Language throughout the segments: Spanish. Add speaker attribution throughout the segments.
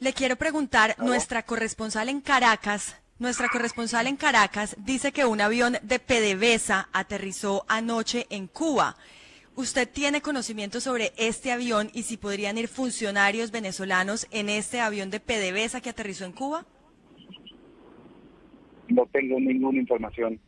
Speaker 1: Le quiero preguntar,
Speaker 2: ¿Aló?
Speaker 1: nuestra corresponsal en Caracas dice que un avión de PDVSA aterrizó anoche en Cuba. ¿Usted tiene conocimiento sobre este avión y si podrían ir funcionarios venezolanos en este avión de PDVSA que aterrizó en Cuba?
Speaker 2: No tengo ninguna información.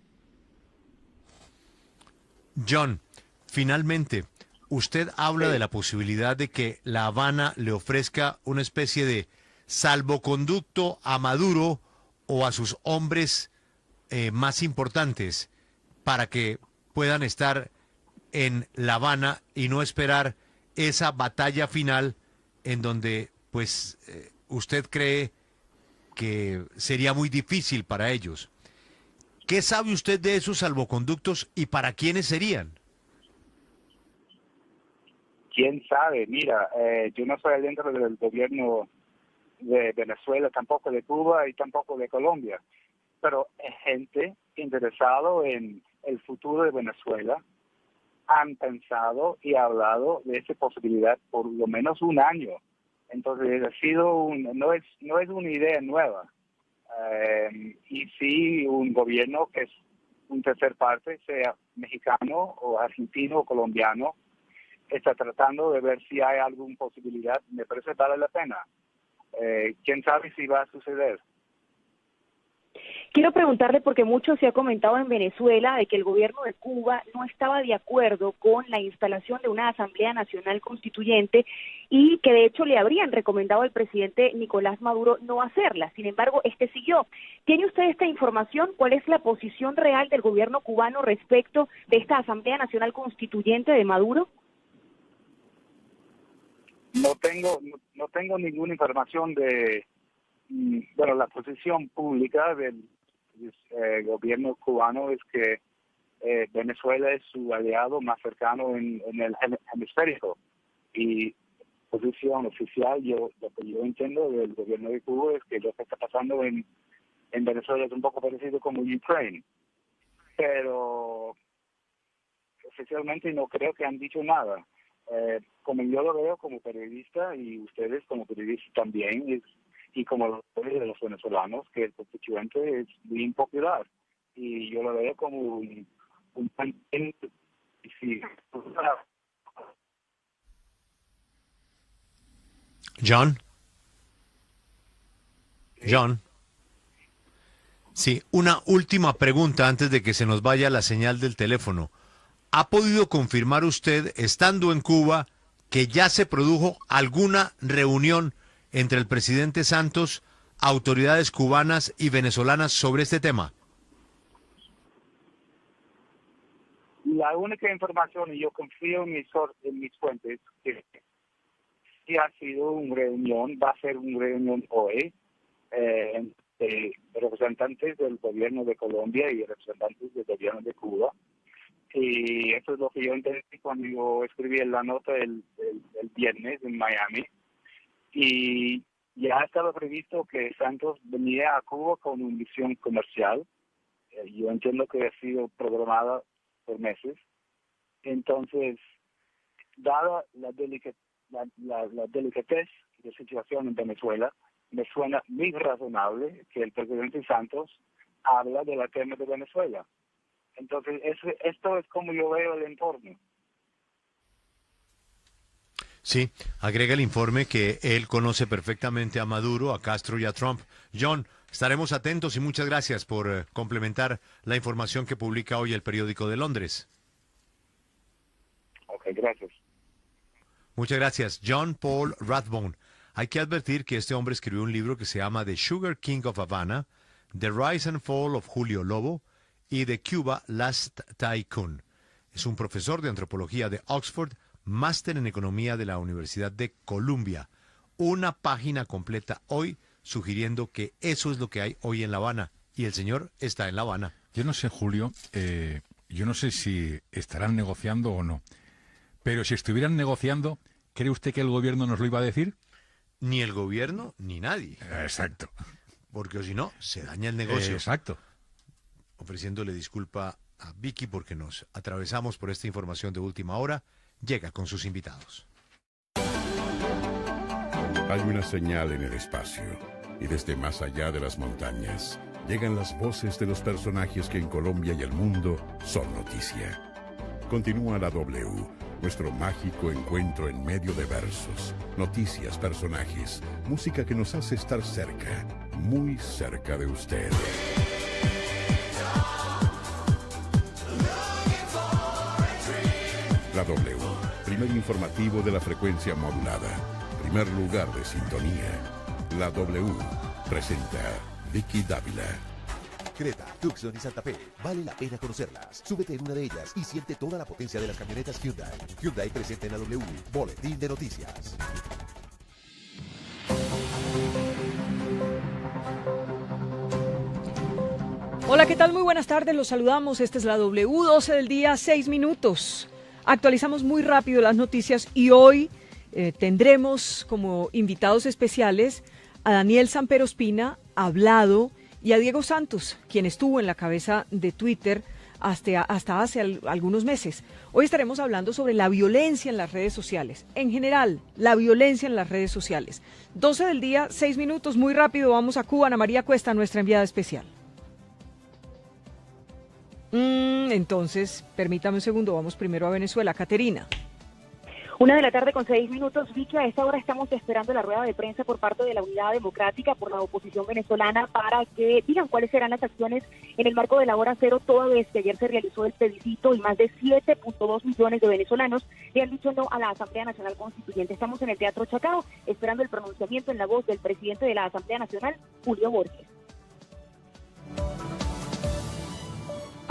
Speaker 3: John, finalmente, usted habla de
Speaker 2: Sí.
Speaker 3: la posibilidad de que La Habana le ofrezca una especie de salvoconducto a Maduro o a sus hombres más importantes para que puedan estar en La Habana y no esperar esa batalla final en donde, pues, usted cree que sería muy difícil para ellos. ¿Qué sabe usted de esos salvoconductos y para quiénes serían?
Speaker 2: ¿Quién sabe? Mira, yo no soy dentro del gobierno de Venezuela, tampoco de Cuba y tampoco de Colombia, pero gente interesado en el futuro de Venezuela han pensado y hablado de esa posibilidad por lo menos un año. Entonces no es una idea nueva. Y sí, un gobierno que es un tercer parte, sea mexicano o argentino o colombiano, está tratando de ver si hay alguna posibilidad. Me parece que vale la pena. ¿Quién sabe si va a suceder?
Speaker 4: Quiero preguntarle, porque mucho se ha comentado en Venezuela de que el gobierno de Cuba no estaba de acuerdo con la instalación de una Asamblea Nacional Constituyente y que de hecho le habrían recomendado al presidente Nicolás Maduro no hacerla. Sin embargo, este siguió. ¿Tiene usted esta información? ¿Cuál es la posición real del gobierno cubano respecto de esta Asamblea Nacional Constituyente de Maduro?
Speaker 2: No tengo ninguna información de, bueno, la posición pública del gobierno cubano es que Venezuela es su aliado más cercano en el hemisferio. Y posición oficial, lo que yo entiendo del gobierno de Cuba es que lo que está pasando en Venezuela es un poco parecido como Ucrania. Pero oficialmente no creo que han dicho nada. Como yo lo veo como periodista y ustedes como periodistas también, y como los de los venezolanos, que el constituyente es muy impopular. Y yo lo veo como un sí.
Speaker 3: John, John. Sí, una última pregunta antes de que se nos vaya la señal del teléfono. ¿Ha podido confirmar usted, estando en Cuba, que ya se produjo alguna reunión entre el presidente Santos, autoridades cubanas y venezolanas sobre este tema?
Speaker 2: La única información, y yo confío en mis fuentes, que sí ha sido una reunión, va a ser una reunión hoy, entre representantes del gobierno de Colombia y representantes del gobierno de Cuba. Y eso es lo que yo entendí cuando yo escribí la nota el viernes en Miami. Y ya estaba previsto que Santos venía a Cuba con una misión comercial. Yo entiendo que ha sido programada por meses. Entonces, dada la delicadez de la situación en Venezuela, me suena muy razonable que el presidente Santos habla de la tema de Venezuela. Entonces, esto es como yo veo el entorno.
Speaker 3: Sí, agrega el informe que él conoce perfectamente a Maduro, a Castro y a Trump. John, estaremos atentos y muchas gracias por complementar la información que publica hoy el periódico de Londres.
Speaker 2: Ok, gracias.
Speaker 3: Muchas gracias. John Paul Rathbone. Hay que advertir que este hombre escribió un libro que se llama The Sugar King of Havana, The Rise and Fall of Julio Lobo y The Cuba Last Tycoon. Es un profesor de antropología de Oxford, máster en economía de la Universidad de Columbia. Una página completa hoy sugiriendo que eso es lo que hay hoy en La Habana. Y el señor está en La Habana.
Speaker 5: Yo no sé, Julio, yo no sé si estarán negociando o no. Pero si estuvieran negociando, ¿cree usted que el gobierno nos lo iba a decir?
Speaker 3: Ni el gobierno ni nadie.
Speaker 5: Exacto.
Speaker 3: Porque si no, se daña el negocio.
Speaker 5: Exacto.
Speaker 3: Ofreciéndole disculpa a Vicky porque nos atravesamos por esta información de última hora. Llega con sus invitados.
Speaker 6: Hay una señal en el espacio, y desde más allá de las montañas, llegan las voces de los personajes que en Colombia y el mundo son noticia. Continúa la W, nuestro mágico encuentro en medio de versos, noticias, personajes, música que nos hace estar cerca, muy cerca de usted. La W, primer informativo de la frecuencia modulada, primer lugar de sintonía. La W presenta Vicky Dávila.
Speaker 7: Creta, Tucson y Santa Fe. Vale la pena conocerlas. Súbete en una de ellas y siente toda la potencia de las camionetas Hyundai. Hyundai presenta en la W. Boletín de noticias.
Speaker 8: Hola, ¿qué tal? Muy buenas tardes, los saludamos. Esta es la W, 12 del día, 6 minutos. Actualizamos muy rápido las noticias y hoy tendremos como invitados especiales a Daniel Samper Ospina, Hablado, y a Diego Santos, quien estuvo en la cabeza de Twitter hasta hace algunos meses. Hoy estaremos hablando sobre la violencia en las redes sociales. En general, la violencia en las redes sociales. 12 del día, 6 minutos, muy rápido. Vamos a Cuba. Ana María Cuesta, nuestra enviada especial. Entonces, permítame un segundo. Vamos primero a Venezuela. Caterina.
Speaker 4: 1:06 Vicky, a esta hora estamos esperando la rueda de prensa por parte de la Unidad Democrática por la oposición venezolana para que digan cuáles serán las acciones en el marco de la hora cero, toda vez que ayer se realizó el plebiscito y más de 7.2 millones de venezolanos le han dicho no a la Asamblea Nacional Constituyente. Estamos en el Teatro Chacao esperando el pronunciamiento en la voz del presidente de la Asamblea Nacional, Julio Borges.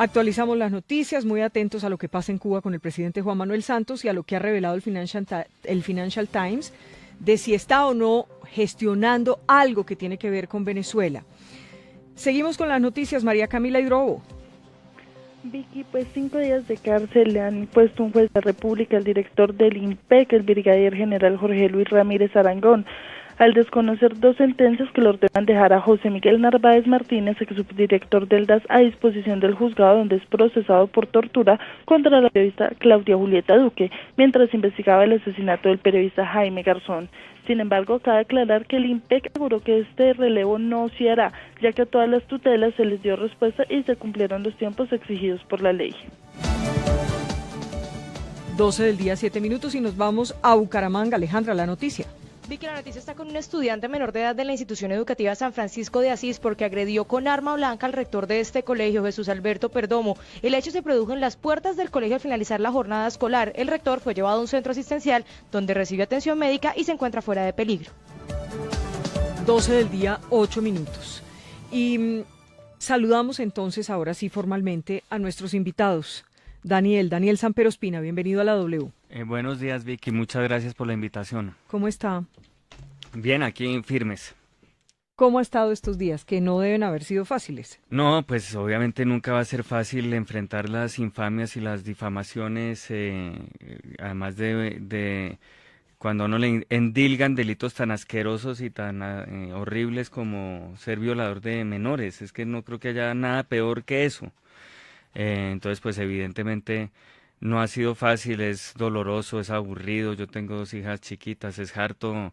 Speaker 8: Actualizamos las noticias, muy atentos a lo que pasa en Cuba con el presidente Juan Manuel Santos y a lo que ha revelado el Financial Times de si está o no gestionando algo que tiene que ver con Venezuela. Seguimos con las noticias. María Camila Hidrobo.
Speaker 9: Vicky, pues 5 días de cárcel le han impuesto un juez de la República al director del IMPEC, el brigadier general Jorge Luis Ramírez Arangón, al desconocer 2 sentencias que lo ordenan dejar a José Miguel Narváez Martínez, ex subdirector del DAS, a disposición del juzgado donde es procesado por tortura contra la periodista Claudia Julieta Duque, mientras investigaba el asesinato del periodista Jaime Garzón. Sin embargo, cabe aclarar que el IMPEC aseguró que este relevo no se hará, ya que a todas las tutelas se les dio respuesta y se cumplieron los tiempos exigidos por la ley.
Speaker 8: 12 del día, 7 minutos y nos vamos a Bucaramanga. Alejandra, la noticia.
Speaker 10: Vicky, la noticia está con un estudiante menor de edad de la institución educativa San Francisco de Asís porque agredió con arma blanca al rector de este colegio, Jesús Alberto Perdomo. El hecho se produjo en las puertas del colegio al finalizar la jornada escolar. El rector fue llevado a un centro asistencial donde recibió atención médica y se encuentra fuera de peligro.
Speaker 8: 12 del día, 8 minutos. Y saludamos entonces ahora sí formalmente a nuestros invitados. Daniel Samper Ospina, bienvenido a la W.
Speaker 11: Buenos días, Vicky, muchas gracias por la invitación.
Speaker 8: ¿Cómo está?
Speaker 11: Bien, aquí firmes.
Speaker 8: ¿Cómo ha estado estos días, que no deben haber sido fáciles?
Speaker 11: No, pues obviamente nunca va a ser fácil enfrentar las infamias y las difamaciones, además de cuando a uno le endilgan delitos tan asquerosos y tan horribles como ser violador de menores. Es que no creo que haya nada peor que eso. Entonces, pues evidentemente no ha sido fácil, es doloroso, es aburrido. Yo tengo 2 hijas chiquitas, es harto.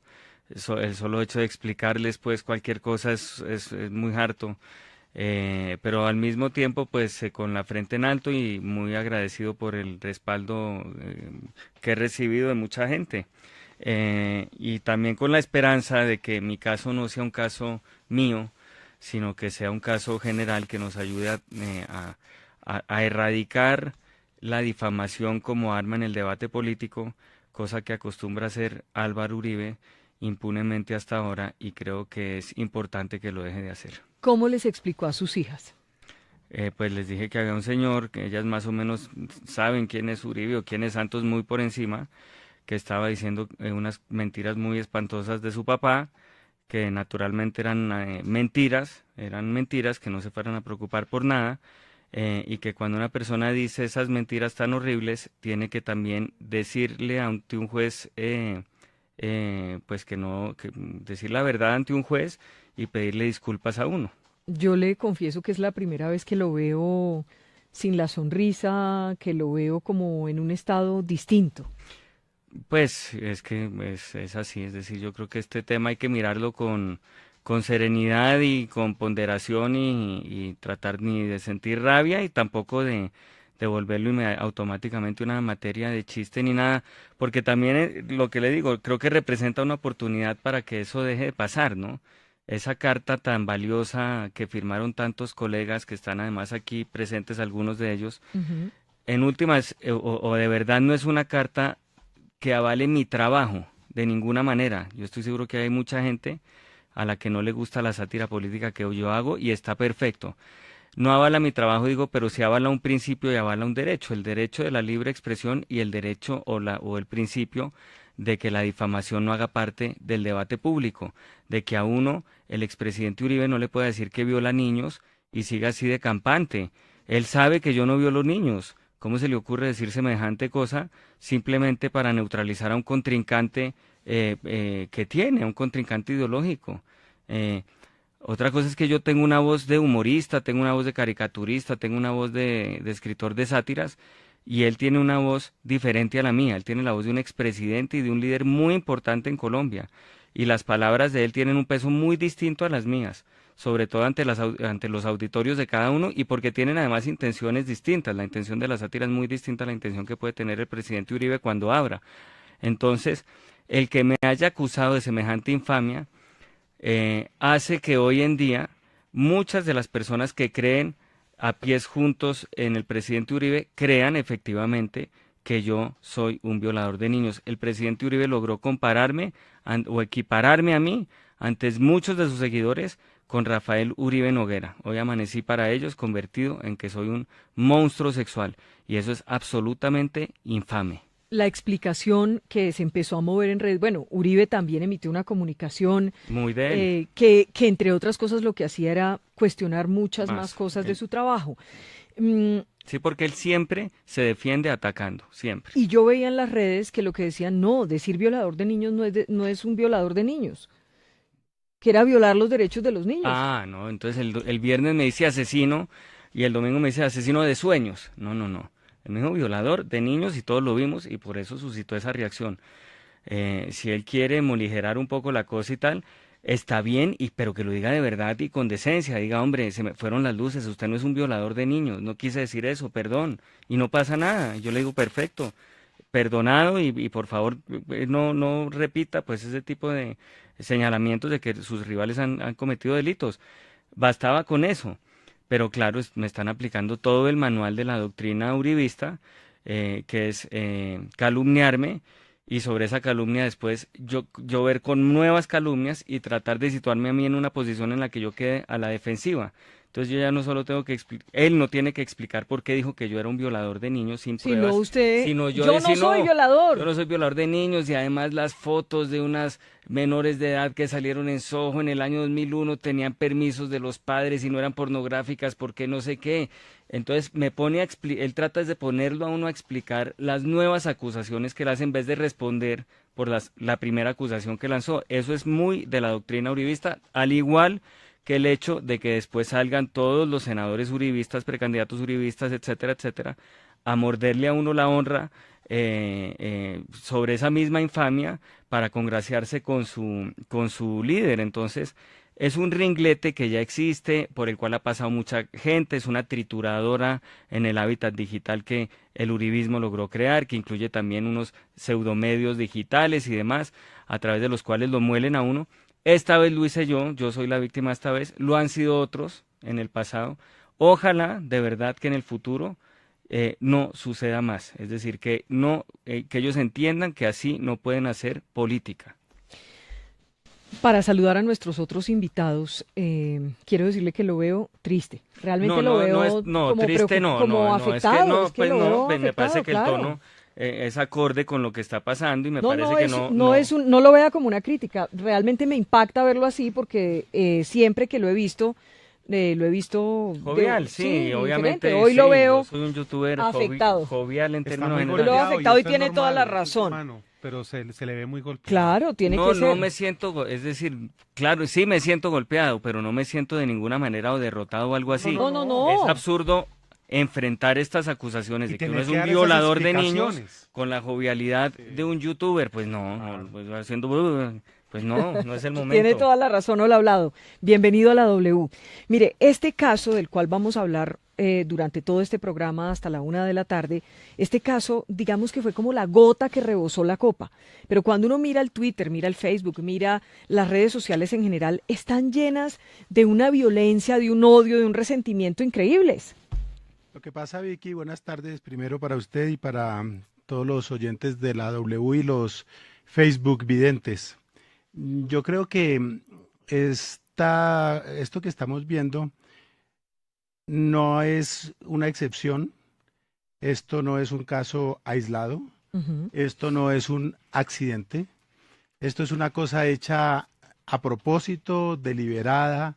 Speaker 11: El solo hecho de explicarles pues cualquier cosa es muy harto. Pero al mismo tiempo pues con la frente en alto y muy agradecido por el respaldo que he recibido de mucha gente. Y también con la esperanza de que mi caso no sea un caso mío, sino que sea un caso general que nos ayude a erradicar la difamación como arma en el debate político, cosa que acostumbra hacer Álvaro Uribe impunemente hasta ahora, y creo que es importante que lo deje de hacer.
Speaker 8: ¿Cómo les explicó a sus hijas?
Speaker 11: Pues les dije que había un señor, que ellas más o menos saben quién es Uribe o quién es Santos muy por encima, que estaba diciendo unas mentiras muy espantosas de su papá, que naturalmente eran mentiras, que no se fueran a preocupar por nada, y que cuando una persona dice esas mentiras tan horribles, tiene que también decirle ante un juez, pues que decir la verdad ante un juez y pedirle disculpas a uno.
Speaker 8: Yo le confieso que es la primera vez que lo veo, sin la sonrisa, que lo veo como en un estado distinto.
Speaker 11: Pues es que es así, es decir, yo creo que este tema hay que mirarlo con serenidad y con ponderación y tratar ni de sentir rabia y tampoco de volverlo automáticamente una materia de chiste ni nada, porque también lo que le digo, creo que representa una oportunidad para que eso deje de pasar, ¿no? Esa carta tan valiosa que firmaron tantos colegas que están además aquí presentes, algunos de ellos, en últimas, o de verdad no es una carta que avale mi trabajo de ninguna manera. Yo estoy seguro que hay mucha gente a la que no le gusta la sátira política que yo hago y está perfecto. No avala mi trabajo, digo, pero sí avala un principio y avala un derecho, el derecho de la libre expresión y el derecho o el principio de que la difamación no haga parte del debate público, de que a uno, el expresidente Uribe, no le puede decir que viola niños y siga así de campante. Él sabe que yo no violo niños. ¿Cómo se le ocurre decir semejante cosa simplemente para neutralizar a un contrincante que tiene, a un contrincante ideológico? Otra cosa es que yo tengo una voz de humorista, tengo una voz de caricaturista, tengo una voz de escritor de sátiras, y él tiene una voz diferente a la mía. Él tiene la voz de un expresidente y de un líder muy importante en Colombia, y las palabras de él tienen un peso muy distinto a las mías, sobre todo ante los auditorios de cada uno, y porque tienen además intenciones distintas. La intención de la sátira es muy distinta a la intención que puede tener el presidente Uribe cuando abra. Entonces, el que me haya acusado de semejante infamia hace que hoy en día muchas de las personas que creen a pies juntos en el presidente Uribe crean efectivamente que yo soy un violador de niños. El presidente Uribe logró compararme o equipararme a mí ante muchos de sus seguidores con Rafael Uribe Noguera. Hoy amanecí para ellos convertido en que soy un monstruo sexual, y eso es absolutamente infame.
Speaker 8: La explicación que se empezó a mover en redes, bueno, Uribe también emitió una comunicación
Speaker 11: muy de él.
Speaker 8: Que entre otras cosas lo que hacía era cuestionar muchas más cosas de su trabajo.
Speaker 11: Sí, porque él siempre se defiende atacando, siempre.
Speaker 8: Y yo veía en las redes que lo que decían, no, decir violador de niños no es un violador de niños, que era violar los derechos de los niños.
Speaker 11: Ah, no, entonces el viernes me dice asesino y el domingo me dice asesino de sueños. No. Él me dijo violador de niños y todos lo vimos y por eso suscitó esa reacción. Si él quiere moligerar un poco la cosa y tal, está bien, pero que lo diga de verdad y con decencia. Diga, hombre, se me fueron las luces, usted no es un violador de niños, no quise decir eso, perdón. Y no pasa nada. Yo le digo, perfecto, perdonado y por favor no repita pues ese tipo de señalamientos de que sus rivales han cometido delitos. Bastaba con eso. Pero claro, me están aplicando todo el manual de la doctrina uribista, que es calumniarme, y sobre esa calumnia después yo ver con nuevas calumnias y tratar de situarme a mí en una posición en la que yo quede a la defensiva. Entonces yo ya no solo tengo que explicar, él no tiene que explicar por qué dijo que yo era un violador de niños sin pruebas.
Speaker 8: Sino yo no soy violador.
Speaker 11: Yo no soy violador de niños, y además las fotos de unas menores de edad que salieron en Soho en el año 2001 tenían permisos de los padres y no eran pornográficas porque no sé qué. Entonces me pone él trata de ponerlo a uno a explicar las nuevas acusaciones que le hace en vez de responder por la primera acusación que lanzó. Eso es muy de la doctrina uribista, al igual que el hecho de que después salgan todos los senadores uribistas, precandidatos uribistas, etcétera, etcétera, a morderle a uno la honra sobre esa misma infamia para congraciarse con su líder. Entonces, es un ringlete que ya existe, por el cual ha pasado mucha gente, es una trituradora en el hábitat digital que el uribismo logró crear, que incluye también unos pseudomedios digitales y demás, a través de los cuales lo muelen a uno. Esta vez lo hice yo soy la víctima esta vez, lo han sido otros en el pasado. Ojalá, de verdad, que en el futuro no suceda más. Es decir, que ellos entiendan que así no pueden hacer política.
Speaker 8: Para saludar a nuestros otros invitados, quiero decirle que lo veo triste. Realmente lo veo como afectado.
Speaker 11: Me parece que claro. El tono es acorde con lo que está pasando y me parece que
Speaker 8: no lo vea como una crítica. Realmente me impacta verlo así porque siempre que lo he visto
Speaker 11: jovial, sí, obviamente.
Speaker 8: Hoy lo veo,
Speaker 11: yo soy un youtuber
Speaker 8: afectado.
Speaker 11: Jovial en términos
Speaker 8: generales. Lo veo afectado y tiene toda la razón.
Speaker 12: Pero se le ve muy golpeado.
Speaker 8: Claro, tiene que ser.
Speaker 11: No me siento, es decir, claro, sí me siento golpeado, pero no me siento de ninguna manera o derrotado o algo así.
Speaker 8: No.
Speaker 11: Es absurdo enfrentar estas acusaciones
Speaker 12: Y
Speaker 11: de que uno
Speaker 12: tener
Speaker 11: es
Speaker 12: que
Speaker 11: un
Speaker 12: dar esas
Speaker 11: violador de niños
Speaker 12: explicaciones.
Speaker 11: con la jovialidad de un youtuber, pues no, pues haciendo, pues no es el momento.
Speaker 8: Tiene toda la razón, hola Hablado. Bienvenido a la W. Mire, este caso del cual vamos a hablar durante todo este programa hasta la 1 de la tarde, este caso, digamos que fue como la gota que rebosó la copa. Pero cuando uno mira el Twitter, mira el Facebook, mira las redes sociales en general, están llenas de una violencia, de un odio, de un resentimiento increíbles.
Speaker 12: Lo que pasa, Vicky, buenas tardes primero para usted y para todos los oyentes de la W y los Facebook videntes. Yo creo que esto que estamos viendo no es una excepción, esto no es un caso aislado, esto no es un accidente, esto es una cosa hecha a propósito, deliberada,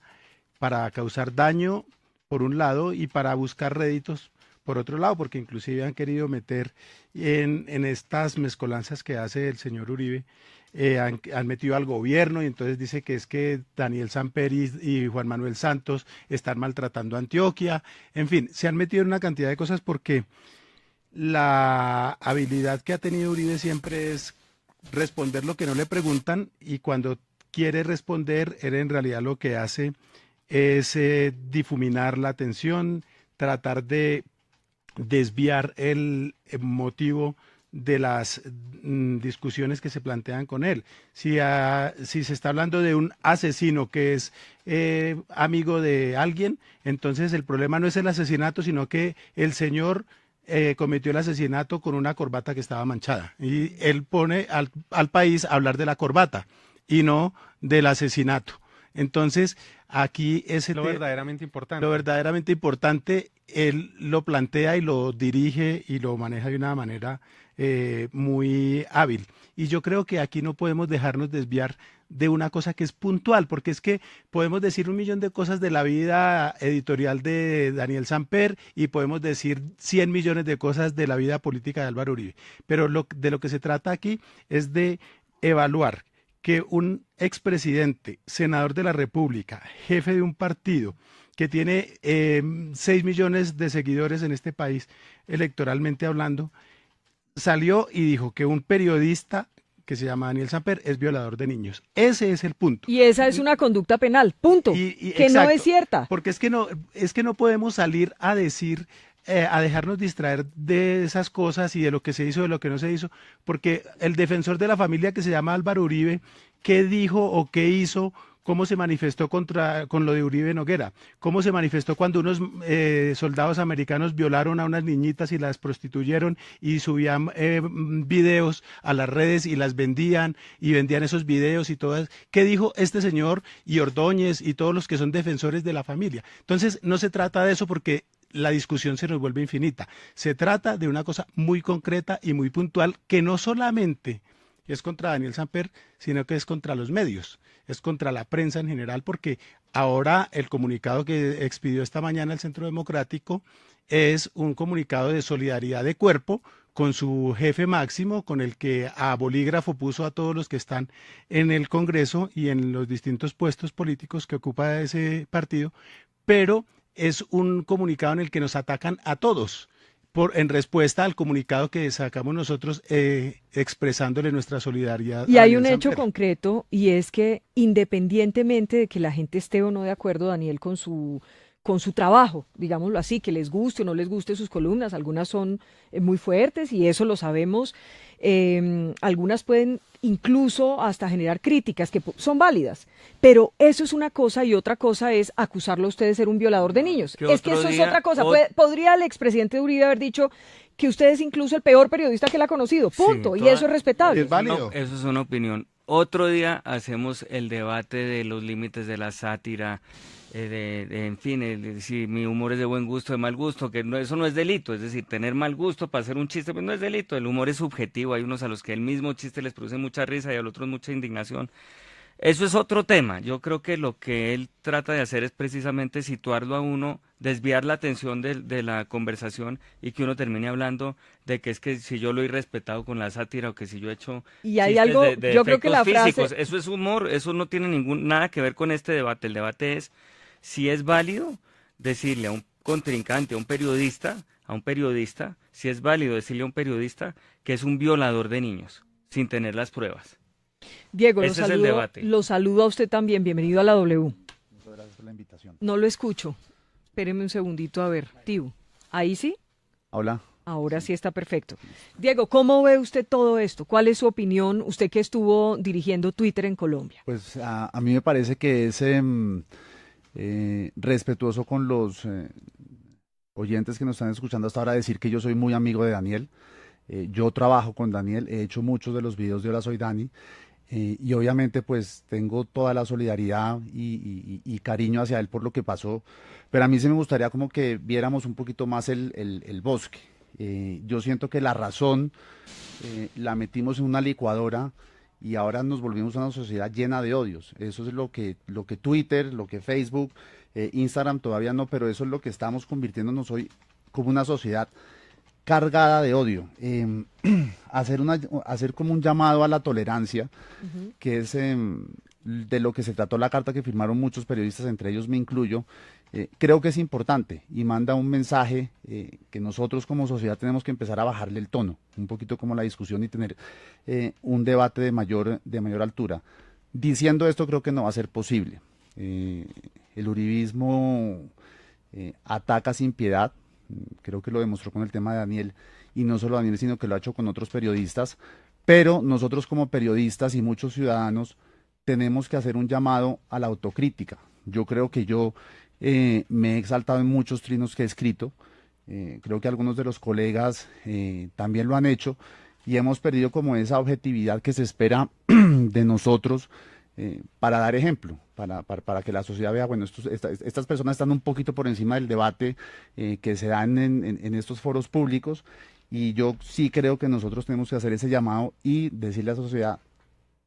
Speaker 12: para causar daño por un lado y para buscar réditos por otro lado, porque inclusive han querido meter en estas mezcolanzas que hace el señor Uribe, han metido al gobierno y entonces dice que es que Daniel Samper y Juan Manuel Santos están maltratando a Antioquia, en fin, se han metido en una cantidad de cosas porque la habilidad que ha tenido Uribe siempre es responder lo que no le preguntan y cuando quiere responder, él en realidad lo que hace es difuminar la atención, tratar de desviar el motivo de las discusiones que se plantean con él. Si se está hablando de un asesino que es amigo de alguien, entonces el problema no es el asesinato, sino que el señor cometió el asesinato con una corbata que estaba manchada. Y él pone al país a hablar de la corbata y no del asesinato. Entonces, aquí es
Speaker 13: lo verdaderamente importante.
Speaker 12: Lo verdaderamente importante, él lo plantea y lo dirige y lo maneja de una manera muy hábil. Y yo creo que aquí no podemos dejarnos desviar de una cosa que es puntual, porque es que podemos decir 1.000.000 de cosas de la vida editorial de Daniel Samper y podemos decir 100 millones de cosas de la vida política de Álvaro Uribe. Pero de lo que se trata aquí es de evaluar que un expresidente, senador de la República, jefe de un partido que tiene 6 millones de seguidores en este país, electoralmente hablando, salió y dijo que un periodista que se llama Daniel Samper es violador de niños. Ese es el punto.
Speaker 8: Y esa es una conducta penal, punto, que
Speaker 12: exacto,
Speaker 8: no es cierta.
Speaker 12: Porque es que no podemos salir a decir, a dejarnos distraer de esas cosas y de lo que se hizo, de lo que no se hizo, porque el defensor de la familia que se llama Álvaro Uribe, ¿qué dijo o qué hizo? ¿Cómo se manifestó con lo de Uribe Noguera? ¿Cómo se manifestó cuando unos soldados americanos violaron a unas niñitas y las prostituyeron y subían videos a las redes y las vendían y vendían esos videos y todas? ¿Qué dijo este señor y Ordóñez y todos los que son defensores de la familia? Entonces, no se trata de eso porque la discusión se nos vuelve infinita. Se trata de una cosa muy concreta y muy puntual que no solamente es contra Daniel Samper, sino que es contra los medios, es contra la prensa en general, porque ahora el comunicado que expidió esta mañana el Centro Democrático es un comunicado de solidaridad de cuerpo con su jefe máximo, con el que a bolígrafo puso a todos los que están en el Congreso y en los distintos puestos políticos que ocupa ese partido, pero es un comunicado en el que nos atacan a todos. En respuesta al comunicado que sacamos nosotros expresándole nuestra solidaridad.
Speaker 8: Y hay un hecho concreto y es que independientemente de que la gente esté o no de acuerdo, Daniel, con su trabajo, digámoslo así, que les guste o no les guste sus columnas, algunas son muy fuertes y eso lo sabemos, algunas pueden incluso hasta generar críticas que son válidas, pero eso es una cosa y otra cosa es acusarlo a usted de ser un violador de niños. Es que eso es otra cosa. ¿Podría el expresidente Uribe haber dicho que usted es incluso el peor periodista que él ha conocido? Punto. Sí, y eso es respetable.
Speaker 12: Es válido.
Speaker 11: No, eso es una opinión. Otro día hacemos el debate de los límites de la sátira, en fin, si mi humor es de buen gusto, de mal gusto, que eso no es delito, es decir, tener mal gusto para hacer un chiste, pues no es delito, el humor es subjetivo, hay unos a los que el mismo chiste les produce mucha risa y a los otros mucha indignación. Eso es otro tema. Yo creo que lo que él trata de hacer es precisamente situarlo a uno, desviar la atención de la conversación y que uno termine hablando de que es que si yo lo he respetado con la sátira o que si yo he hecho
Speaker 8: y hay algo,
Speaker 11: de
Speaker 8: yo creo que la
Speaker 11: físicos.
Speaker 8: frase...
Speaker 11: Eso es humor, eso no tiene nada que ver con este debate. El debate es si es válido decirle a un contrincante, a un periodista, si es válido decirle a un periodista que es un violador de niños, sin tener las pruebas.
Speaker 8: Diego,
Speaker 11: Ese es el debate.
Speaker 8: lo saludo a usted también, bienvenido a la W.
Speaker 13: Muchas gracias por la invitación.
Speaker 8: No lo escucho, espéreme un segundito, a ver, Tibu, ¿ahí sí?
Speaker 13: Hola.
Speaker 8: Ahora sí está perfecto. Diego, ¿cómo ve usted todo esto? ¿Cuál es su opinión, usted que estuvo dirigiendo Twitter en Colombia?
Speaker 13: Pues a mí me parece que es respetuoso con los oyentes que nos están escuchando hasta ahora decir que yo soy muy amigo de Daniel. Yo trabajo con Daniel, he hecho muchos de los videos de Hola Soy Dani, y obviamente pues tengo toda la solidaridad y cariño hacia él por lo que pasó, pero a mí sí me gustaría como que viéramos un poquito más el bosque. Yo siento que la razón la metimos en una licuadora y ahora nos volvimos una sociedad llena de odios. Eso es lo que Twitter, lo que Facebook, Instagram todavía no, pero eso es lo que estamos convirtiéndonos hoy como una sociedad cargada de odio. Hacer como un llamado a la tolerancia, que es de lo que se trató la carta que firmaron muchos periodistas, entre ellos me incluyo. Creo que es importante y manda un mensaje que nosotros como sociedad tenemos que empezar a bajarle el tono, un poquito como la discusión y tener un debate de mayor altura. Diciendo esto creo que no va a ser posible. El uribismo ataca sin piedad, creo que lo demostró con el tema de Daniel, y no solo Daniel, sino que lo ha hecho con otros periodistas, pero nosotros como periodistas y muchos ciudadanos tenemos que hacer un llamado a la autocrítica. Yo creo que yo me he exaltado en muchos trinos que he escrito, creo que algunos de los colegas también lo han hecho, y hemos perdido como esa objetividad que se espera de nosotros para dar ejemplo, para que la sociedad vea, bueno, estas personas están un poquito por encima del debate que se dan en estos foros públicos, y yo sí creo que nosotros tenemos que hacer ese llamado y decirle a la sociedad,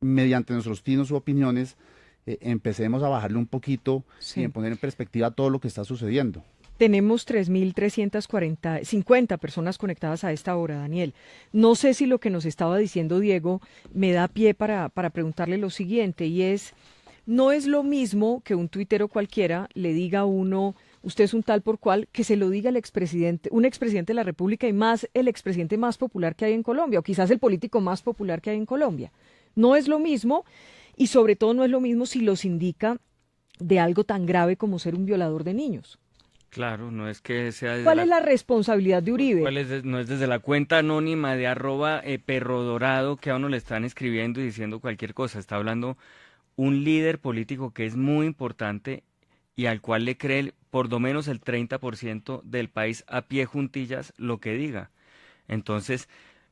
Speaker 13: mediante nuestros trinos u opiniones, empecemos a bajarle un poquito y en poner en perspectiva todo lo que está sucediendo.
Speaker 8: Tenemos 3.350 personas conectadas a esta hora, Daniel. No sé si lo que nos estaba diciendo Diego me da pie para preguntarle lo siguiente, y es, no es lo mismo que un tuitero cualquiera le diga a uno, usted es un tal por cual, que se lo diga el expresidente, un expresidente de la República, y más el expresidente más popular que hay en Colombia, o quizás el político más popular que hay en Colombia. No es lo mismo, y sobre todo no es lo mismo si los indica de algo tan grave como ser un violador de niños.
Speaker 11: Claro, no es que sea...
Speaker 8: ¿Cuál es la responsabilidad de Uribe?
Speaker 11: No es desde la cuenta anónima de @perrodorado que a uno le están escribiendo y diciendo cualquier cosa. Está hablando un líder político que es muy importante y al cual le cree por lo menos el 30% del país a pie juntillas lo que diga. Entonces,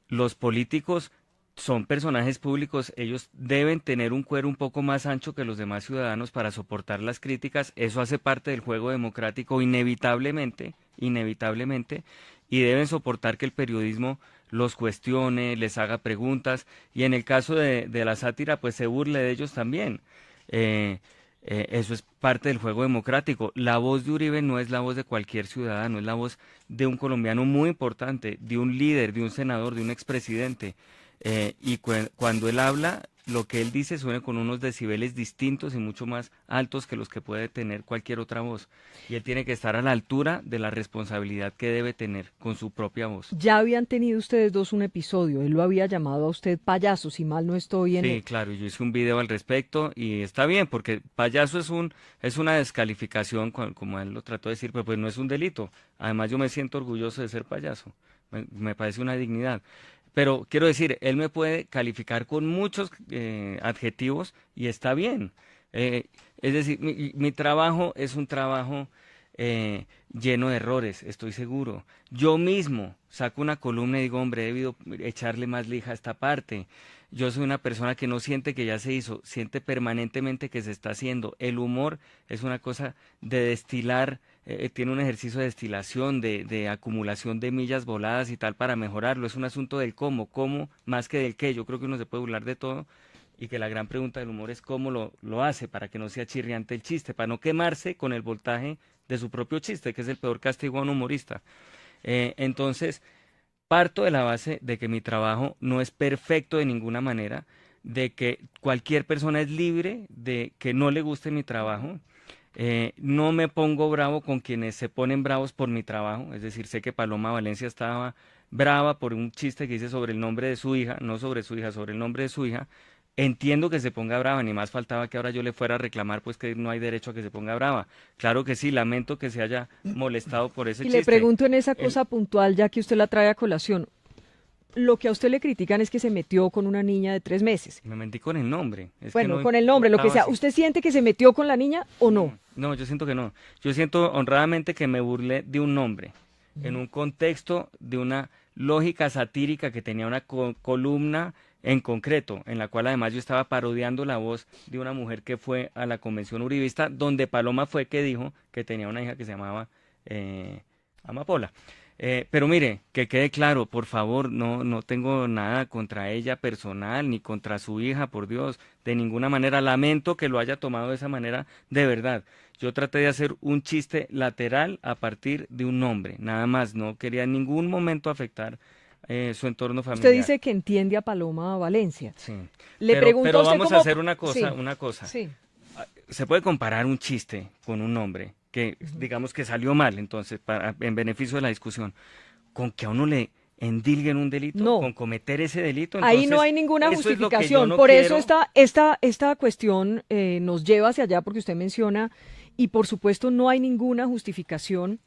Speaker 11: los políticos son personajes públicos, ellos deben tener un cuero un poco más ancho que los demás ciudadanos para soportar las críticas. Eso hace parte del juego democrático inevitablemente, y deben soportar que el periodismo los cuestione, les haga preguntas, y en el caso de la sátira, pues se burle de ellos también. Eso es parte del juego democrático. La voz de Uribe no es la voz de cualquier ciudadano, es la voz de un colombiano muy importante, de un líder, de un senador, de un expresidente. Y cuando él habla, lo que él dice suena con unos decibeles distintos y mucho más altos que los que puede tener cualquier otra voz. Y él tiene que estar a la altura de la responsabilidad que debe tener con su propia voz.
Speaker 8: Ya habían tenido ustedes dos un episodio, él lo había llamado a usted payaso, si mal no estoy en...
Speaker 11: Sí, claro, yo hice un video al respecto y está bien, porque payaso es una descalificación, como él lo trató de decir, pero pues no es un delito. Además yo me siento orgulloso de ser payaso, me parece una dignidad. Pero quiero decir, él me puede calificar con muchos adjetivos y está bien. Es decir, mi trabajo es un trabajo lleno de errores, estoy seguro. Yo mismo saco una columna y digo, hombre, he debido echarle más lija a esta parte. Yo soy una persona que no siente que ya se hizo, siente permanentemente que se está haciendo. El humor es una cosa de destilar, tiene un ejercicio de destilación, de acumulación de millas voladas y tal para mejorarlo. Es un asunto del cómo más que del qué. Yo creo que uno se puede burlar de todo y que la gran pregunta del humor es cómo lo hace para que no sea chirriante el chiste, para no quemarse con el voltaje de su propio chiste, que es el peor castigo a un humorista. Entonces, parto de la base de que mi trabajo no es perfecto de ninguna manera, de que cualquier persona es libre de que no le guste mi trabajo, No me pongo bravo con quienes se ponen bravos por mi trabajo, es decir, sé que Paloma Valencia estaba brava por un chiste que hice sobre el nombre de su hija, no sobre su hija, sobre el nombre de su hija. Entiendo que se ponga brava, ni más faltaba que ahora yo le fuera a reclamar, pues que no hay derecho a que se ponga brava. Claro que sí, lamento que se haya molestado por ese chiste.
Speaker 8: Y le pregunto en esa cosa puntual, ya que usted la trae a colación, lo que a usted le critican es que se metió con una niña de 3 meses.
Speaker 11: Me mentí con el nombre.
Speaker 8: Bueno, no con el nombre, lo que sea.
Speaker 11: Así.
Speaker 8: ¿Usted siente que se metió con la niña o no?
Speaker 11: No, yo siento que no. Yo siento honradamente que me burlé de un nombre, en un contexto de una lógica satírica que tenía una columna en concreto, en la cual además yo estaba parodiando la voz de una mujer que fue a la convención uribista, donde Paloma fue que dijo que tenía una hija que se llamaba Amapola. Pero mire, que quede claro, por favor, no tengo nada contra ella personal, ni contra su hija, por Dios, de ninguna manera. Lamento que lo haya tomado de esa manera, de verdad. Yo traté de hacer un chiste lateral a partir de un nombre, nada más, no quería en ningún momento afectar su entorno familiar.
Speaker 8: Usted dice que entiende a Paloma Valencia.
Speaker 11: Sí.
Speaker 8: Le pregunto
Speaker 11: pero
Speaker 8: a usted
Speaker 11: vamos a hacer una cosa.
Speaker 8: Sí.
Speaker 11: Se puede comparar un chiste con un nombre que digamos que salió mal, entonces, en beneficio de la discusión, con que a uno le endilguen un delito, con cometer ese delito. Entonces,
Speaker 8: ahí no hay ninguna justificación.
Speaker 11: No
Speaker 8: por
Speaker 11: quiero.
Speaker 8: Eso esta cuestión nos lleva hacia allá, porque usted menciona, y por supuesto no hay ninguna justificación,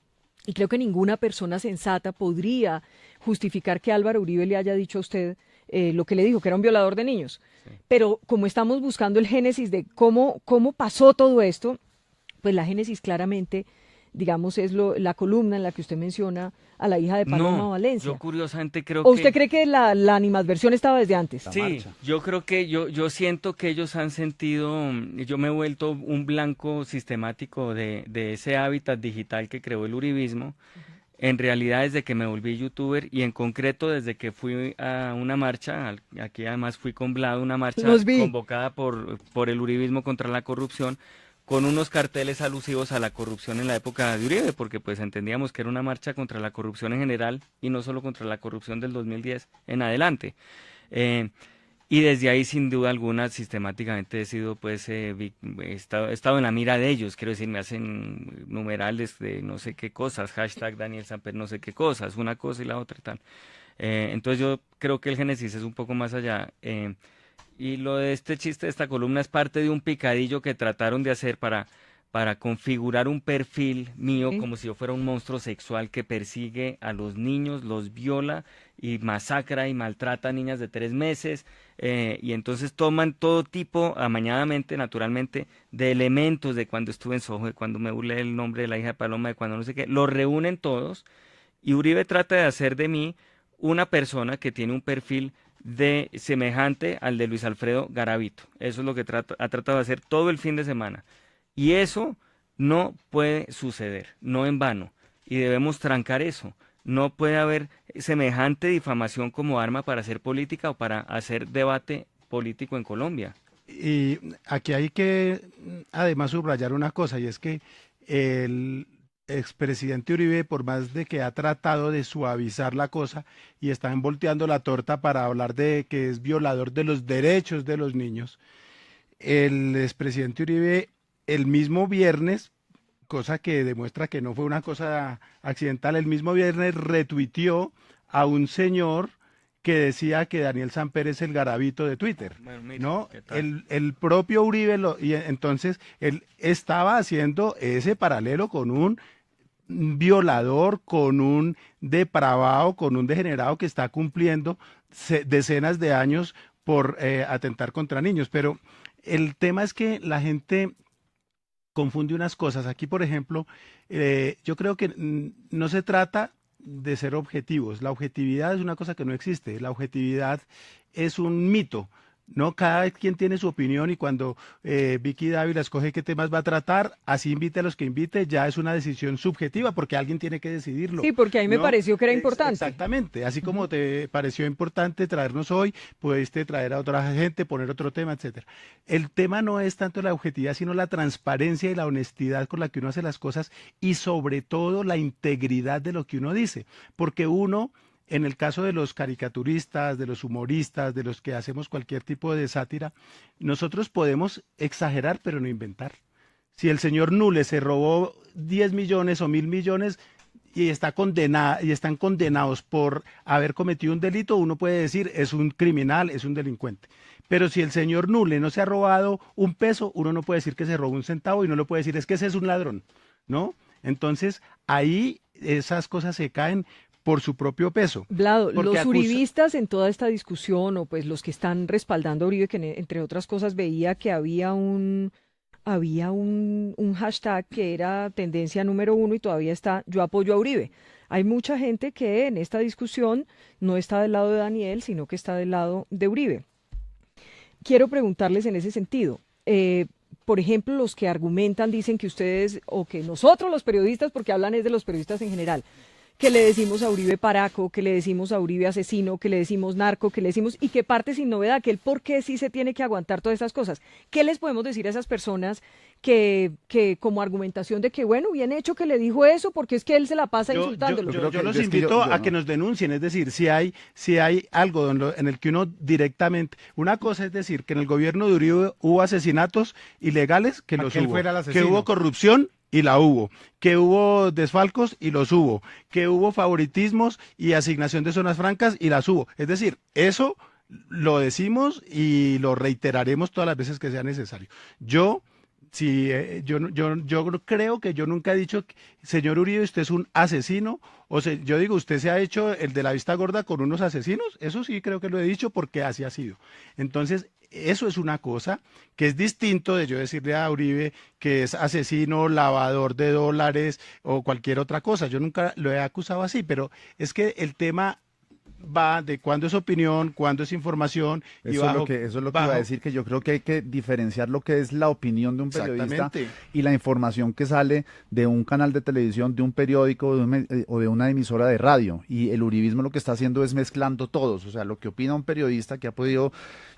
Speaker 8: y creo que ninguna persona sensata podría justificar que Álvaro Uribe le haya dicho a usted lo que le dijo, que era un violador de niños. Sí. Pero como estamos buscando el génesis de cómo pasó todo esto, pues la génesis claramente, digamos, es la columna en la que usted menciona a la hija de Paloma Valencia.
Speaker 11: Yo curiosamente creo
Speaker 8: ¿O usted cree que la animadversión estaba desde antes?
Speaker 11: Sí, yo creo que yo siento que ellos han sentido, yo me he vuelto un blanco sistemático de ese hábitat digital que creó el uribismo. En realidad, desde que me volví youtuber y en concreto desde que fui a una marcha, aquí además fui con Vlad, una marcha convocada por el uribismo contra la corrupción, con unos carteles alusivos a la corrupción en la época de Uribe, porque pues entendíamos que era una marcha contra la corrupción en general y no solo contra la corrupción del 2010 en adelante. Y desde ahí, sin duda alguna, sistemáticamente he sido, pues, he estado en la mira de ellos, quiero decir, me hacen numerales de no sé qué cosas, hashtag Daniel Samper no sé qué cosas, una cosa y la otra y tal. Entonces yo creo que el génesis es un poco más allá. Y lo de este chiste de esta columna es parte de un picadillo que trataron de hacer para configurar un perfil mío como si yo fuera un monstruo sexual que persigue a los niños, los viola y masacra y maltrata a niñas de 3 meses. Y entonces toman todo tipo, amañadamente, naturalmente, de elementos de cuando estuve en Soho, de cuando me burlé el nombre de la hija de Paloma, de cuando no sé qué, los reúnen todos y Uribe trata de hacer de mí una persona que tiene un perfil semejante al de Luis Alfredo Garavito. Eso es lo que ha tratado de hacer todo el fin de semana. Y eso no puede suceder, no en vano. Y debemos trancar eso. No puede haber semejante difamación como arma para hacer política o para hacer debate político en Colombia.
Speaker 12: Y aquí hay que además subrayar una cosa, y es que el expresidente Uribe, por más de que ha tratado de suavizar la cosa y están volteando la torta para hablar de que es violador de los derechos de los niños, el expresidente Uribe el mismo viernes, cosa que demuestra que no fue una cosa accidental, el mismo viernes retuiteó a un señor que decía que Daniel Samper es el Garavito de Twitter, bueno, mira, ¿no? El propio Uribe, y entonces él estaba haciendo ese paralelo con un violador, con un depravado, con un degenerado que está cumpliendo decenas de años por atentar contra niños. Pero el tema es que la gente confunde unas cosas. Aquí, por ejemplo, yo creo que no se trata de ser objetivos. La objetividad es una cosa que no existe. La objetividad es un mito, ¿no? Cada quien tiene su opinión y cuando Vicky Dávila escoge qué temas va a tratar, así invite a los que invite, ya es una decisión subjetiva porque alguien tiene que decidirlo.
Speaker 8: Sí, porque ahí me pareció que era importante.
Speaker 12: Exactamente, así como te pareció importante traernos hoy, pudiste traer a otra gente, poner otro tema, etcétera. El tema no es tanto la objetividad, sino la transparencia y la honestidad con la que uno hace las cosas y sobre todo la integridad de lo que uno dice, porque uno, en el caso de los caricaturistas, de los humoristas, de los que hacemos cualquier tipo de sátira, nosotros podemos exagerar pero no inventar. Si el señor Nule se robó 10 millones o 1.000 millones y están condenados por haber cometido un delito, uno puede decir es un criminal, es un delincuente. Pero si el señor Nule no se ha robado un peso, uno no puede decir que se robó un centavo y no lo puede decir es que ese es un ladrón, ¿no? Entonces, ahí esas cosas se caen por su propio peso.
Speaker 8: Vlado, los uribistas en toda esta discusión, o pues los que están respaldando a Uribe, que entre otras cosas veía que había un hashtag que era tendencia número 1 y todavía está yo apoyo a Uribe. Hay mucha gente que en esta discusión no está del lado de Daniel, sino que está del lado de Uribe. Quiero preguntarles en ese sentido, por ejemplo, los que argumentan, dicen que ustedes, o que nosotros los periodistas, porque hablan es de los periodistas en general, que le decimos a Uribe paraco, que le decimos a Uribe asesino, que le decimos narco, que le decimos, y que parte sin novedad, que el por qué sí se tiene que aguantar todas estas cosas. ¿Qué les podemos decir a esas personas que como argumentación de que, bueno, bien hecho que le dijo eso, porque es que él se la pasa insultándolos?
Speaker 12: Yo los invito a que nos denuncien, es decir, si hay algo en el que uno directamente, una cosa es decir, que en el gobierno de Uribe hubo asesinatos ilegales, que los hubo, que hubo corrupción, y la hubo, que hubo desfalcos y los hubo, que hubo favoritismos y asignación de zonas francas y las hubo. Es decir, eso lo decimos y lo reiteraremos todas las veces que sea necesario. Yo creo que yo nunca he dicho, señor Uribe, usted es un asesino, yo digo, usted se ha hecho el de la vista gorda con unos asesinos, eso sí creo que lo he dicho porque así ha sido. Entonces, eso es una cosa que es distinto de yo decirle a Uribe que es asesino, lavador de dólares o cualquier otra cosa. Yo nunca lo he acusado así, pero es que el tema va de cuándo es opinión, cuándo es información.
Speaker 13: Eso es lo que iba a decir, que yo creo que hay que diferenciar lo que es la opinión de un periodista y la información que sale de un canal de televisión, de un periódico o de una emisora de radio. Y el uribismo lo que está haciendo es mezclando todos. O sea, lo que opina un periodista que ha podido,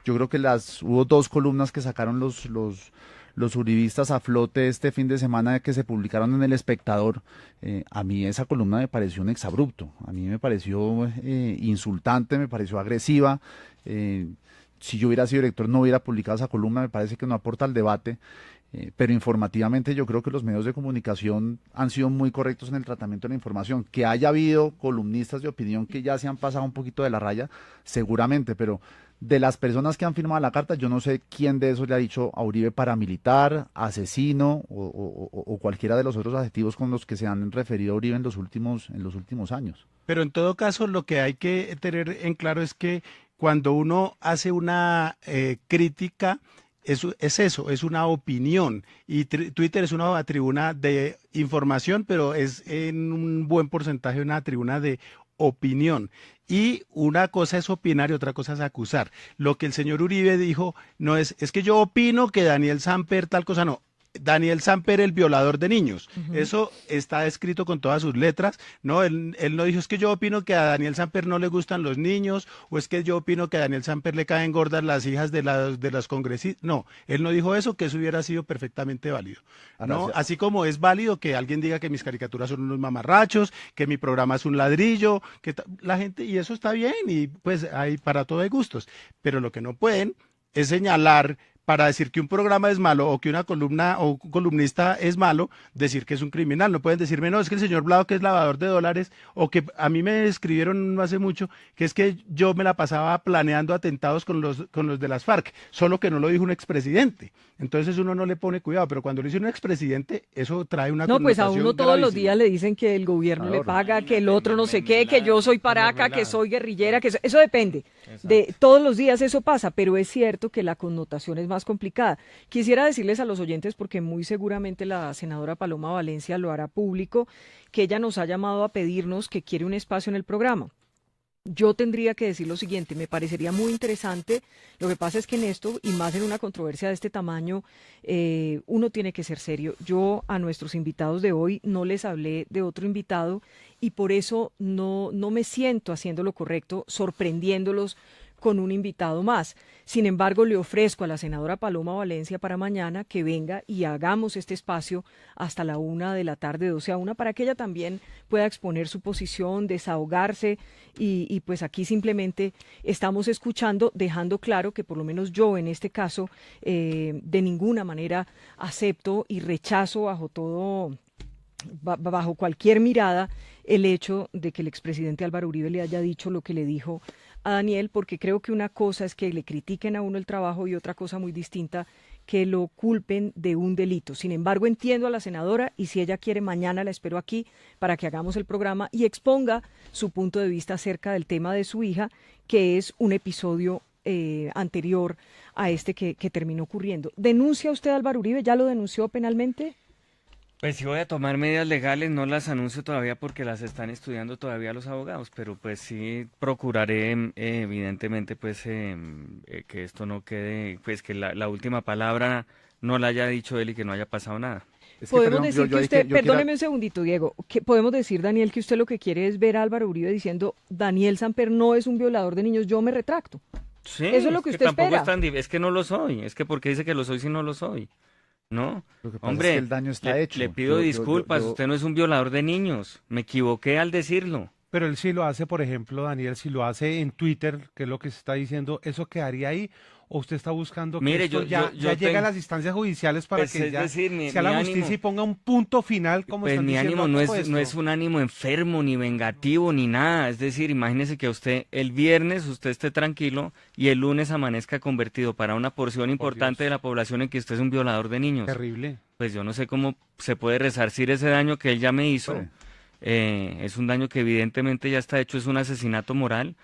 Speaker 13: yo creo que hubo 2 columnas que sacaron los uribistas a flote este fin de semana que se publicaron en El Espectador. A mí esa columna me pareció un exabrupto, a mí me pareció insultante, me pareció agresiva. Si yo hubiera sido director no hubiera publicado esa columna, me parece que no aporta al debate. Pero informativamente yo creo que los medios de comunicación han sido muy correctos en el tratamiento de la información. Que haya habido columnistas de opinión que ya se han pasado un poquito de la raya, seguramente, pero de las personas que han firmado la carta, yo no sé quién de esos le ha dicho a Uribe paramilitar, asesino o cualquiera de los otros adjetivos con los que se han referido a Uribe en los últimos años.
Speaker 12: Pero en todo caso, lo que hay que tener en claro es que cuando uno hace una crítica, es una opinión, y Twitter es una tribuna de información, pero es en un buen porcentaje una tribuna de opinión. Y una cosa es opinar y otra cosa es acusar. Lo que el señor Uribe dijo no es que yo opino que Daniel Samper tal cosa, no. Daniel Samper, el violador de niños. Eso está escrito con todas sus letras, ¿no? Él no dijo, es que yo opino que a Daniel Samper no le gustan los niños, o es que yo opino que a Daniel Samper le caen gordas las hijas de las congresistas. No, él no dijo eso, que eso hubiera sido perfectamente válido, ¿no? Así como es válido que alguien diga que mis caricaturas son unos mamarrachos, que mi programa es un ladrillo, la gente, y eso está bien, y pues hay para todo hay gustos, pero lo que no pueden es señalar para decir que un programa es malo o que una columna o un columnista es malo, decir que es un criminal. No pueden decirme, no, es que el señor Vlado que es lavador de dólares, o que a mí me escribieron no hace mucho que es que yo me la pasaba planeando atentados con los de las FARC, solo que no lo dijo un expresidente. Entonces uno no le pone cuidado, pero cuando lo dice un expresidente, eso trae una connotación
Speaker 8: pues a uno todos
Speaker 12: gravísima.
Speaker 8: los días le dicen que el gobierno le paga, que el otro no sé qué, que yo soy paraca, que soy guerrillera, que eso depende. De todos los días eso pasa, pero es cierto que la connotación es más complicada. Quisiera decirles a los oyentes, porque muy seguramente la senadora Paloma Valencia lo hará público, que ella nos ha llamado a pedirnos que quiere un espacio en el programa. Yo tendría que decir lo siguiente, me parecería muy interesante, lo que pasa es que en esto, y más en una controversia de este tamaño, uno tiene que ser serio. Yo a nuestros invitados de hoy no les hablé de otro invitado y por eso no me siento haciendo lo correcto, sorprendiéndolos con un invitado más. Sin embargo, le ofrezco a la senadora Paloma Valencia para mañana que venga y hagamos este espacio hasta la 1:00 p.m, 12 a 1, para que ella también pueda exponer su posición, desahogarse y pues aquí simplemente estamos escuchando, dejando claro que por lo menos yo en este caso de ninguna manera acepto y rechazo bajo cualquier mirada el hecho de que el expresidente Álvaro Uribe le haya dicho lo que le dijo a Daniel, porque creo que una cosa es que le critiquen a uno el trabajo y otra cosa muy distinta que lo culpen de un delito. Sin embargo, entiendo a la senadora y si ella quiere mañana la espero aquí para que hagamos el programa y exponga su punto de vista acerca del tema de su hija, que es un episodio anterior a este que terminó ocurriendo. ¿Denuncia usted a Álvaro Uribe? ¿Ya lo denunció penalmente?
Speaker 11: Pues si voy a tomar medidas legales, no las anuncio todavía porque las están estudiando todavía los abogados, pero pues sí procuraré evidentemente pues que esto no quede, pues que la última palabra no la haya dicho él y que no haya pasado nada.
Speaker 8: Podemos decir que usted, perdóneme un segundito, Diego, que podemos decir, Daniel, que usted lo que quiere es ver a Álvaro Uribe diciendo Daniel Samper no es un violador de niños, yo me retracto.
Speaker 11: Sí,
Speaker 8: eso es lo que usted
Speaker 11: tampoco
Speaker 8: espera.
Speaker 11: Es que no lo soy, es que porque dice que lo soy si no lo soy. No, hombre,
Speaker 13: es que el daño está hecho.
Speaker 11: Le pido disculpas, usted no es un violador de niños, me equivoqué al decirlo.
Speaker 12: Pero él sí lo hace, por ejemplo, Daniel, si lo hace en Twitter, que es lo que se está diciendo, ¿eso quedaría ahí? ¿O usted está buscando que esto ya llegue a las instancias judiciales para que ya sea la justicia y ponga un punto final, como están diciendo?
Speaker 11: Pues mi ánimo no es un ánimo enfermo, ni vengativo, ni nada. Es decir, imagínese que usted el viernes usted esté tranquilo y el lunes amanezca convertido para una porción importante de la población en que usted es un violador de niños.
Speaker 12: Terrible.
Speaker 11: Pues yo no sé cómo se puede resarcir ese daño que él ya me hizo. Es un daño que evidentemente ya está hecho, es un asesinato moral,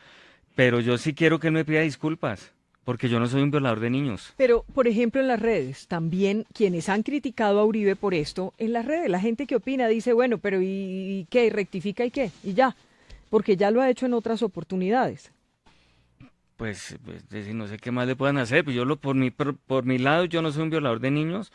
Speaker 11: pero yo sí quiero que él me pida disculpas. Porque yo no soy un violador de niños.
Speaker 8: Pero, por ejemplo, en las redes, también quienes han criticado a Uribe por esto, en las redes, la gente que opina dice, bueno, pero ¿y qué? ¿Y rectifica y qué? Y ya, porque ya lo ha hecho en otras oportunidades.
Speaker 11: Pues no sé qué más le puedan hacer, pues por mi lado yo no soy un violador de niños.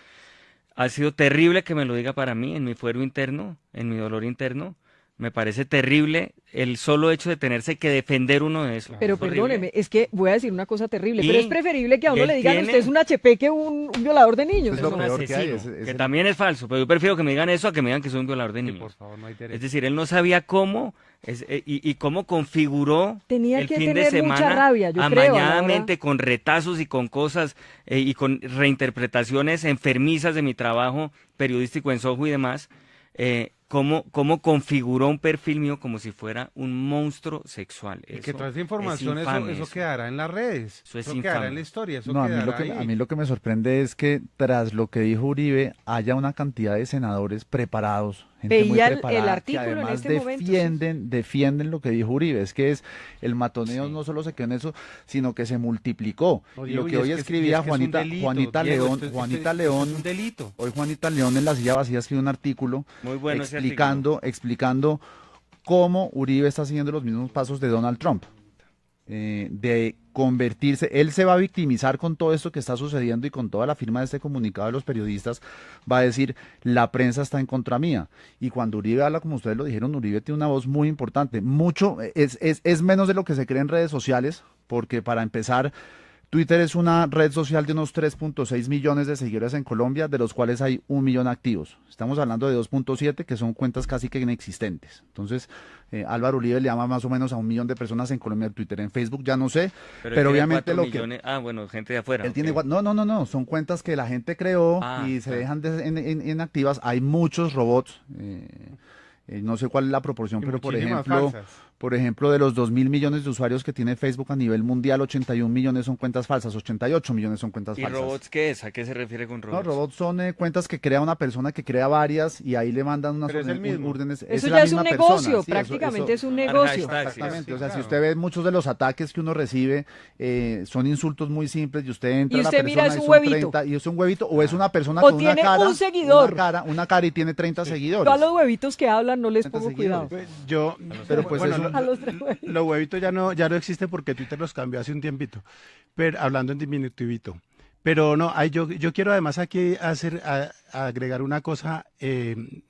Speaker 11: Ha sido terrible que me lo diga para mí, en mi fuero interno, en mi dolor interno. Me parece terrible el solo hecho de tenerse que defender uno de eso.
Speaker 8: Pero perdóneme, es que voy a decir una cosa terrible, pero es preferible que a uno le digan usted es un HP que un violador de niños.
Speaker 13: Es lo peor que hay.
Speaker 11: Que también es falso, pero yo prefiero que me digan eso a que me digan que soy un violador de niños.
Speaker 12: Por favor, no hay derecho.
Speaker 11: Es decir, él no sabía cómo y cómo configuró el fin de semana
Speaker 8: rabia,
Speaker 11: amañadamente con retazos y con cosas y con reinterpretaciones enfermizas de mi trabajo periodístico en Soho y demás. Cómo configuró un perfil mío como si fuera un monstruo sexual.
Speaker 12: Y que toda esa información, eso quedará en las redes, eso quedará en la historia, eso quedará ahí.
Speaker 13: A mí lo que me sorprende es que tras lo que dijo Uribe haya una cantidad de senadores preparados, gente muy preparada,
Speaker 8: el artículo
Speaker 13: que además
Speaker 8: en este
Speaker 13: defienden lo que dijo Uribe. Es que el matoneo no solo se quedó en eso, sino que se multiplicó.
Speaker 12: No,
Speaker 13: y
Speaker 12: Diego,
Speaker 13: lo que hoy escribía Juanita León,
Speaker 12: es un delito.
Speaker 13: Hoy Juanita León en La Silla Vacía escribió un artículo
Speaker 11: muy bueno
Speaker 13: explicando cómo Uribe está siguiendo los mismos pasos de Donald Trump, de convertirse, él se va a victimizar con todo esto que está sucediendo y con toda la firma de este comunicado de los periodistas, va a decir, la prensa está en contra mía, y cuando Uribe habla, como ustedes lo dijeron, Uribe tiene una voz muy importante, es menos de lo que se cree en redes sociales, porque para empezar, Twitter es una red social de unos 3.6 millones de seguidores en Colombia, de los cuales hay 1 millón activos. Estamos hablando de 2.7, que son cuentas casi que inexistentes. Entonces, Álvaro Uribe le llama más o menos a 1 millón de personas en Colombia en Twitter. En Facebook ya no sé, pero obviamente lo
Speaker 11: millones, que... gente de afuera.
Speaker 13: Él tiene, no, son cuentas que la gente creó y se dejan inactivas. Hay muchos robots, no sé cuál es la proporción, pero por ejemplo, de los 2.000 millones de usuarios que tiene Facebook a nivel mundial, 81 millones son cuentas falsas, 88 millones son cuentas falsas.
Speaker 11: ¿Y robots qué es? ¿A qué se refiere con robots?
Speaker 13: No, robots son cuentas que crea una persona que crea varias y ahí le mandan unas órdenes.
Speaker 8: Eso ya es un negocio, prácticamente es un negocio.
Speaker 13: Exactamente, o sea, si usted ve muchos de los ataques que uno recibe, son insultos muy simples y usted entra a la persona
Speaker 8: mira, es un huevito.
Speaker 13: 30, y es un huevito o es una persona
Speaker 8: o
Speaker 13: con
Speaker 8: tiene
Speaker 13: una cara,
Speaker 8: un seguidor.
Speaker 13: Una cara y tiene 30 seguidores.
Speaker 8: Yo a los huevitos que hablan no les pongo cuidado.
Speaker 12: Los huevitos ya no existen porque Twitter los cambió hace un tiempito, pero hablando en diminutivito. Pero no, yo quiero además aquí agregar una cosa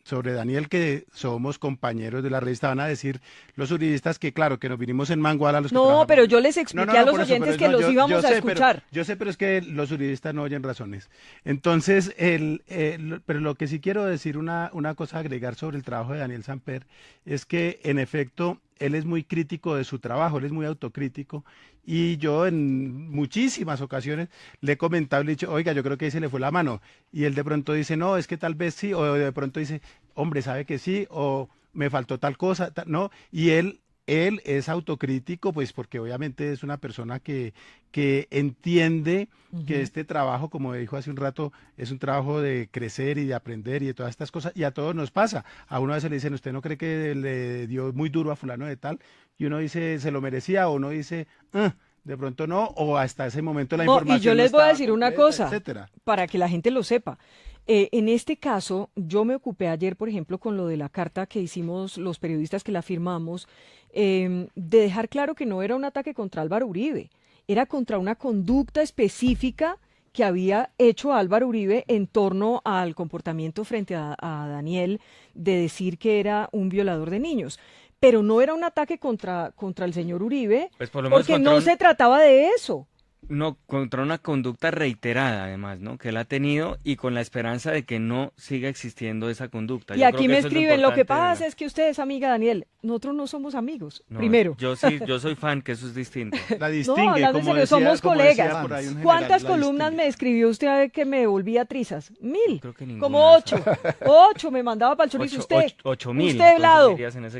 Speaker 12: sobre Daniel, que somos compañeros de la revista. Van a decir los juristas que, claro, que nos vinimos en Manguala. Los que
Speaker 8: no, pero yo les expliqué a los
Speaker 12: por eso,
Speaker 8: oyentes que los íbamos a escuchar.
Speaker 12: Yo sé, pero es que los juristas no oyen razones. Entonces, pero lo que sí quiero decir, una cosa a agregar sobre el trabajo de Daniel Samper, es que, en efecto, él es muy crítico de su trabajo, él es muy autocrítico, y yo en muchísimas ocasiones le he comentado, le he dicho, oiga, yo creo que ahí se le fue la mano, y él de pronto dice, no, es que tal vez sí, o de pronto dice, hombre, sabe que sí, o me faltó tal cosa, no, y él es autocrítico, pues porque obviamente es una persona que entiende que este trabajo, como dijo hace un rato, es un trabajo de crecer y de aprender y de todas estas cosas, y a todos nos pasa. A uno a veces le dicen, ¿usted no cree que le dio muy duro a fulano de tal? Y uno dice, ¿se lo merecía? O uno dice, de pronto no, o hasta ese momento la información
Speaker 8: y yo les voy a decir una cosa,
Speaker 12: etcétera,
Speaker 8: para que la gente lo sepa. En este caso, yo me ocupé ayer, por ejemplo, con lo de la carta que hicimos los periodistas que la firmamos, de dejar claro que no era un ataque contra Álvaro Uribe, era contra una conducta específica que había hecho Álvaro Uribe en torno al comportamiento frente a Daniel, de decir que era un violador de niños. Pero no era un ataque contra el señor Uribe,
Speaker 11: pues por lo menos
Speaker 8: porque no se trataba de eso.
Speaker 11: No, contra una conducta reiterada, además, ¿no? Que él ha tenido y con la esperanza de que no siga existiendo esa conducta.
Speaker 8: Y aquí me escriben, lo que pasa es que usted es amiga, Daniel. Nosotros no somos amigos, primero.
Speaker 11: Yo sí, yo soy fan, que eso es distinto.
Speaker 12: La distingue,
Speaker 8: no, hablando en serio, somos colegas. ¿Cuántas columnas me escribió usted que me volvía trizas? 1000.
Speaker 11: Creo que ninguna.
Speaker 8: Como 8. 8 me mandaba para el chorizo usted.
Speaker 11: 8000.
Speaker 8: Usted, Vlado.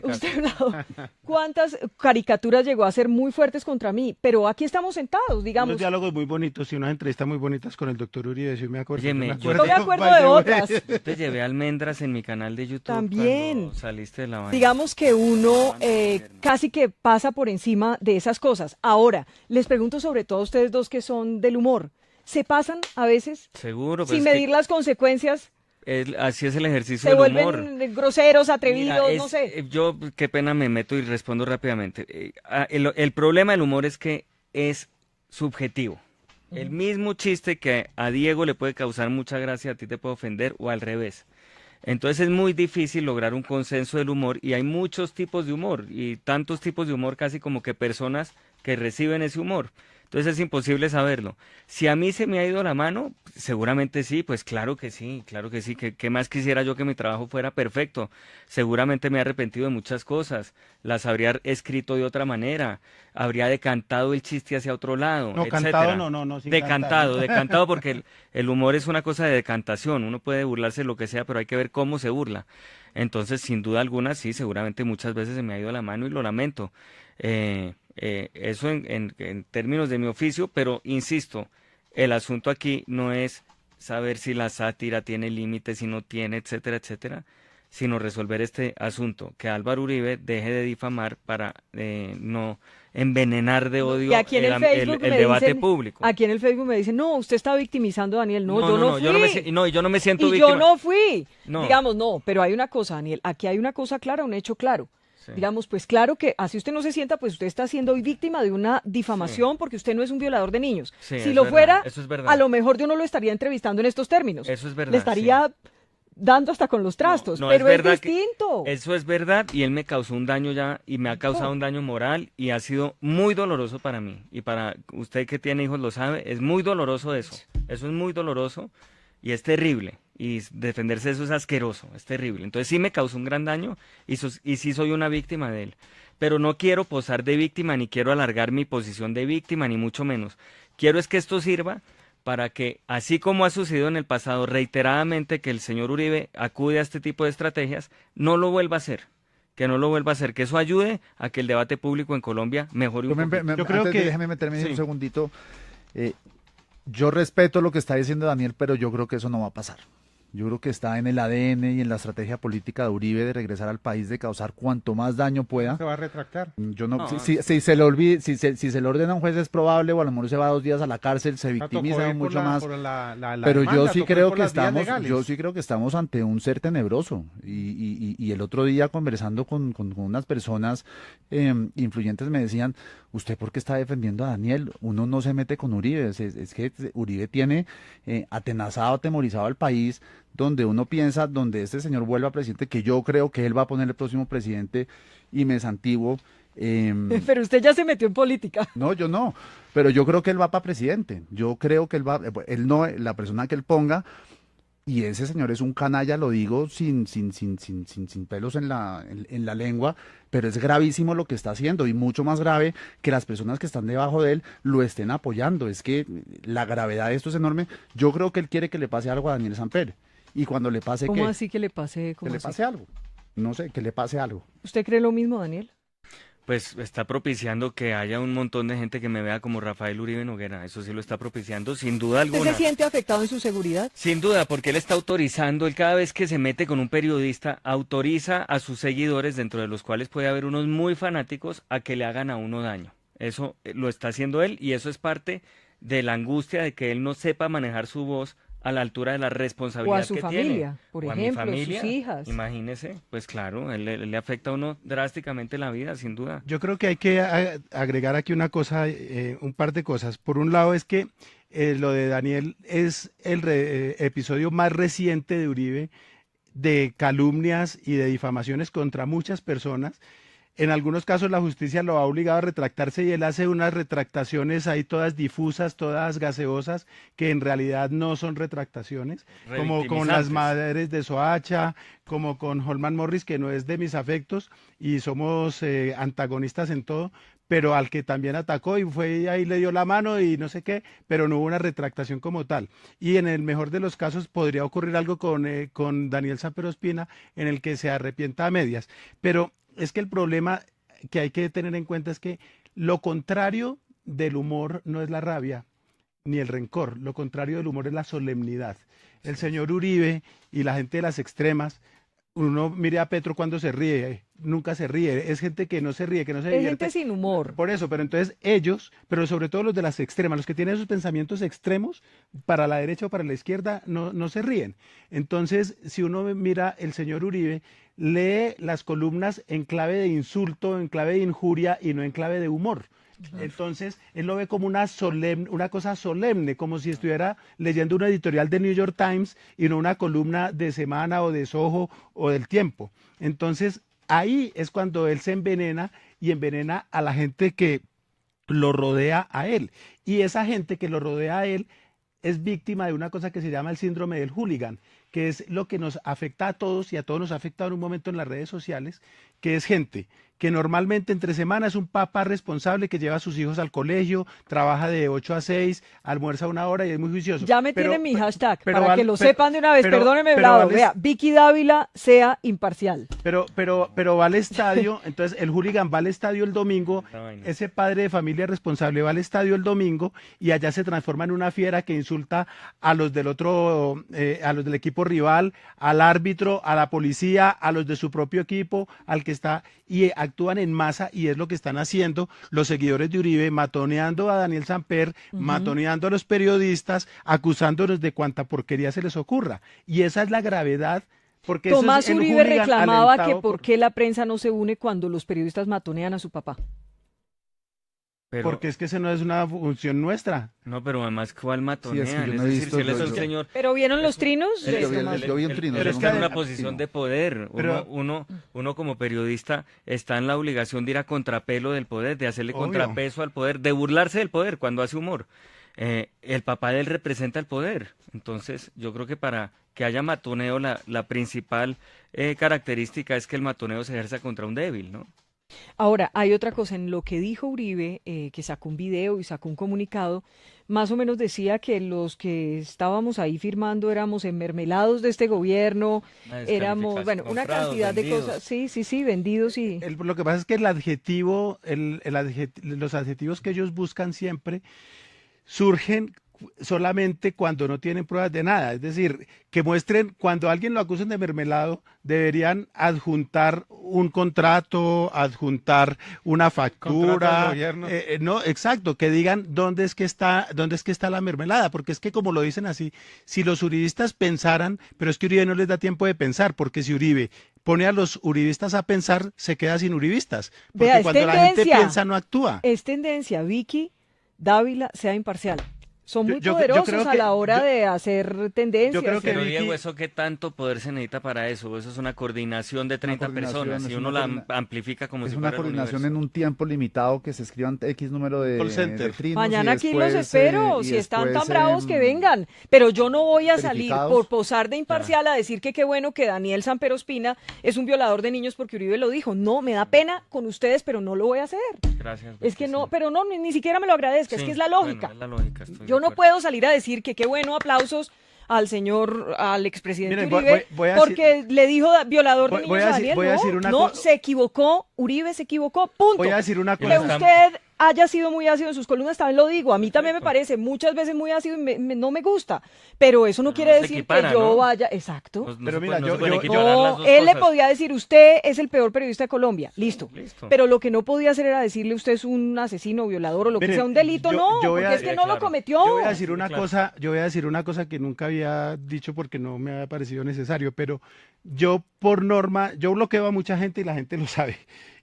Speaker 11: Usted,
Speaker 8: Vlado. ¿Cuántas caricaturas llegó a ser muy fuertes contra mí? Pero aquí estamos sentados, digamos.
Speaker 12: Unos diálogos muy bonitos y unas entrevistas muy bonitas con el doctor Uribe, yo me acuerdo.
Speaker 11: Oye,
Speaker 8: yo me acuerdo de otras.
Speaker 11: Yo te llevé almendras en mi canal de YouTube.
Speaker 8: También.
Speaker 11: Saliste de la vaina.
Speaker 8: Digamos que uno casi que pasa por encima de esas cosas. Ahora, les pregunto sobre todo a ustedes dos que son del humor. ¿Se pasan a veces?
Speaker 11: Seguro.
Speaker 8: Sin medir las consecuencias.
Speaker 11: Así es el ejercicio
Speaker 8: del
Speaker 11: humor.
Speaker 8: Se vuelven groseros, atrevidos, no sé.
Speaker 11: Yo, qué pena, me meto y respondo rápidamente. El problema del humor es que es subjetivo. El mismo chiste que a Diego le puede causar mucha gracia, a ti te puede ofender o al revés. Entonces es muy difícil lograr un consenso del humor y hay muchos tipos de humor y tantos tipos de humor casi como que personas que reciben ese humor. Entonces es imposible saberlo. Si a mí se me ha ido la mano, seguramente sí, pues claro que sí, claro que sí. ¿Qué más quisiera yo que mi trabajo fuera perfecto? Seguramente me he arrepentido de muchas cosas, las habría escrito de otra manera, habría decantado el chiste hacia otro lado,
Speaker 12: no,
Speaker 11: etcétera.
Speaker 12: Cantado no, sin
Speaker 11: decantado porque el humor es una cosa de decantación, uno puede burlarse de lo que sea, pero hay que ver cómo se burla. Entonces, sin duda alguna, sí, seguramente muchas veces se me ha ido la mano y lo lamento. Eso en términos de mi oficio, pero insisto, el asunto aquí no es saber si la sátira tiene límites, si no tiene, etcétera, etcétera, sino resolver este asunto, que Álvaro Uribe deje de difamar para no envenenar de odio el debate público.
Speaker 8: Aquí en el Facebook me dicen, no, usted está victimizando a Daniel. No, yo no fui.
Speaker 11: Yo no me siento
Speaker 8: y
Speaker 11: víctima.
Speaker 8: Yo no fui. No. Digamos, no, pero hay una cosa, Daniel, aquí hay una cosa clara, un hecho claro. Sí. Digamos, pues claro que así usted no se sienta, pues usted está siendo víctima de una difamación porque usted no es un violador de niños.
Speaker 11: Sí,
Speaker 8: si lo fuera,
Speaker 11: eso es verdad.
Speaker 8: A lo mejor yo no lo estaría entrevistando en estos términos.
Speaker 11: Eso es verdad.
Speaker 8: Le estaría dando hasta con los trastos, pero es distinto.
Speaker 11: Eso es verdad y él me causó un daño ya y me ha causado un daño moral y ha sido muy doloroso para mí y para usted que tiene hijos lo sabe, es muy doloroso eso. Eso es muy doloroso y es terrible. Y defenderse de eso es asqueroso, es terrible. Entonces sí me causó un gran daño y sí soy una víctima de él. Pero no quiero posar de víctima, ni quiero alargar mi posición de víctima, ni mucho menos. Quiero es que esto sirva para que, así como ha sucedido en el pasado reiteradamente que el señor Uribe acude a este tipo de estrategias, no lo vuelva a hacer. Que no lo vuelva a hacer, que eso ayude a que el debate público en Colombia mejore un poco.
Speaker 13: Yo creo que... Déjeme meterme un segundito. Yo respeto lo que está diciendo Daniel, pero yo creo que eso no va a pasar. Yo creo que está en el ADN y en la estrategia política de Uribe de regresar al país, de causar cuanto más daño pueda.
Speaker 12: ¿Se va a retractar?
Speaker 13: Yo no, si se le olvida, si se le ordena a un juez es probable, o a lo mejor se va 2 días a la cárcel, se victimiza mucho más. Pero yo sí creo que estamos ante un ser tenebroso. Y el otro día conversando con unas personas influyentes me decían, ¿usted por qué está defendiendo a Daniel? Uno no se mete con Uribe, es que Uribe tiene atenazado, atemorizado al país, donde uno piensa, donde este señor vuelva presidente, que yo creo que él va a poner el próximo presidente, y me santiguo.
Speaker 8: Pero usted ya se metió en política.
Speaker 13: No, yo no, pero yo creo que él va para presidente, yo creo que él no, la persona que él ponga, y ese señor es un canalla, lo digo sin pelos en la lengua, pero es gravísimo lo que está haciendo, y mucho más grave que las personas que están debajo de él lo estén apoyando. Es que la gravedad de esto es enorme. Yo creo que él quiere que le pase algo a Daniel Samper, y cuando le pase,
Speaker 8: ¿cómo
Speaker 13: ¿qué?
Speaker 8: así que le pase?
Speaker 13: Que le pase algo, no sé, que le pase algo.
Speaker 8: ¿Usted cree lo mismo, Daniel?
Speaker 11: Pues está propiciando que haya un montón de gente que me vea como Rafael Uribe Noguera. Eso sí lo está propiciando, sin duda alguna.
Speaker 8: ¿Usted se siente afectado en su seguridad?
Speaker 11: Sin duda, porque él está autorizando, él cada vez que se mete con un periodista, autoriza a sus seguidores, dentro de los cuales puede haber unos muy fanáticos, a que le hagan a uno daño. Eso lo está haciendo él, y eso es parte de la angustia de que él no sepa manejar su voz a la altura de la responsabilidad que tiene.
Speaker 8: O a su familia, por
Speaker 11: o
Speaker 8: ejemplo,
Speaker 11: a mi familia,
Speaker 8: sus hijas.
Speaker 11: Imagínese, pues claro, él le afecta a uno drásticamente la vida, sin duda.
Speaker 12: Yo creo que hay que agregar aquí una cosa, un par de cosas. Por un lado es que lo de Daniel es el episodio más reciente de Uribe, de calumnias y de difamaciones contra muchas personas. En algunos casos la justicia lo ha obligado a retractarse, y él hace unas retractaciones ahí todas difusas, todas gaseosas, que en realidad no son retractaciones, como con las madres de Soacha, como con Holman Morris, que no es de mis afectos, y somos antagonistas en todo, pero al que también atacó y fue ahí, le dio la mano y no sé qué, pero no hubo una retractación como tal. Y en el mejor de los casos podría ocurrir algo con Daniel Samper Ospina, en el que se arrepienta a medias. Pero es que el problema que hay que tener en cuenta es que lo contrario del humor no es la rabia ni el rencor, lo contrario del humor es la solemnidad. El señor Uribe y la gente de las extremas, uno mire a Petro cuando se ríe, nunca se ríe, es gente que no se ríe, que no se divierte.
Speaker 8: Es gente sin humor.
Speaker 12: Por eso, pero entonces ellos, pero sobre todo los de las extremas, los que tienen esos pensamientos extremos, para la derecha o para la izquierda, no se ríen. Entonces, si uno mira el señor Uribe, lee las columnas en clave de insulto, en clave de injuria y no en clave de humor. Claro. Entonces, él lo ve como una cosa solemne, como si estuviera leyendo una editorial de New York Times y no una columna de Semana o de Soho o del Tiempo. Entonces, ahí es cuando él se envenena, y envenena a la gente que lo rodea a él. Y esa gente que lo rodea a él es víctima de una cosa que se llama el síndrome del hooligan, que es lo que nos afecta a todos, y a todos nos ha afectado en un momento en las redes sociales, que es gente que normalmente entre semana es un papá responsable que lleva a sus hijos al colegio, trabaja de 8 a 6, almuerza 1 hora y es muy juicioso.
Speaker 8: Ya me tiene mi hashtag, para que lo sepan de una vez. Perdóneme, Vlado, vea, Vicky Dávila sea imparcial.
Speaker 12: Pero va al estadio, entonces el hooligan va al estadio el domingo, ese padre de familia responsable va al estadio el domingo, y allá se transforma en una fiera que insulta a los del otro, a los del equipo rival, al árbitro, a la policía, a los de su propio equipo, al que está, y actúan en masa, y es lo que están haciendo los seguidores de Uribe, matoneando a Daniel Samper, matoneando a los periodistas, acusándolos de cuanta porquería se les ocurra. Y esa es la gravedad. Porque
Speaker 8: Tomás Uribe reclamaba que por qué la prensa no se une cuando los periodistas matonean a su papá.
Speaker 12: Porque es que esa no es una función nuestra.
Speaker 11: No, pero además, ¿cuál matonea?
Speaker 13: Sí, es que yo no
Speaker 11: es
Speaker 13: he
Speaker 11: decir,
Speaker 13: visto,
Speaker 11: si él es un señor...
Speaker 8: ¿Pero vieron los trinos?
Speaker 13: Yo vi un trino.
Speaker 11: Pero es que en una posición de poder. Uno como periodista está en la obligación de ir a contrapelo del poder, de hacerle contrapeso al poder, de burlarse del poder cuando hace humor. El papá de él representa el poder. Entonces, yo creo que para que haya matoneo, la principal característica es que el matoneo se ejerza contra un débil, ¿no?
Speaker 8: Ahora, hay otra cosa, en lo que dijo Uribe, que sacó un video y sacó un comunicado, más o menos decía que los que estábamos ahí firmando éramos enmermelados de este gobierno, éramos, bueno, una cantidad vendidos. De cosas, sí, vendidos y...
Speaker 12: Lo que pasa es que el adjetivo, los adjetivos que ellos buscan siempre surgen solamente cuando no tienen pruebas de nada. Es decir, que muestren, cuando alguien lo acusen de mermelado, deberían adjuntar un contrato, adjuntar una factura. No, exacto, que digan dónde es que está la mermelada, porque es que como lo dicen así, si los uribistas pensaran, pero es que Uribe no les da tiempo de pensar, porque si Uribe pone a los uribistas a pensar, se queda sin uribistas. Porque
Speaker 8: Vea,
Speaker 12: cuando la gente piensa, no actúa.
Speaker 8: Es tendencia, Vicky Dávila, sea imparcial. Son muy
Speaker 12: yo
Speaker 8: poderosos
Speaker 12: creo
Speaker 8: a la hora de hacer tendencias.
Speaker 11: Pero Diego, ¿eso qué tanto poder se necesita para eso? Eso es una coordinación de 30 personas. Si uno la amplifica como si fuera
Speaker 13: una coordinación en un tiempo limitado, que se escriban X número de trinos.
Speaker 8: Mañana aquí los espero. Si están tan bravos, que vengan. Pero yo no voy a salir por posar de imparcial a decir que qué bueno que Daniel Samper Ospina es un violador de niños porque Uribe lo dijo. No, me da pena con ustedes, pero no lo voy a hacer.
Speaker 11: Gracias.
Speaker 8: Es que no, pero no, ni siquiera me lo agradezca. Es que es la lógica.
Speaker 11: Bueno, es la lógica,
Speaker 8: yo no puedo salir a decir que qué bueno, aplausos al expresidente Uribe, porque le dijo violador de niños a Daniel. No, se equivocó, Uribe se equivocó, punto.
Speaker 12: Voy a decir una cosa.
Speaker 8: Que usted haya sido muy ácido en sus columnas, también lo digo, a mí también me parece muchas veces muy ácido y no me gusta, pero eso no quiere decir que yo vaya, exacto.
Speaker 12: Pero mira,
Speaker 8: él le podía decir, usted es el peor periodista de Colombia, listo. Pero lo que no podía hacer era decirle, usted es un asesino, violador o lo que sea, un delito, porque es que no lo cometió.
Speaker 12: Yo voy a decir una cosa que nunca había dicho porque no me había parecido necesario, pero yo por norma, yo bloqueo a mucha gente y la gente lo sabe.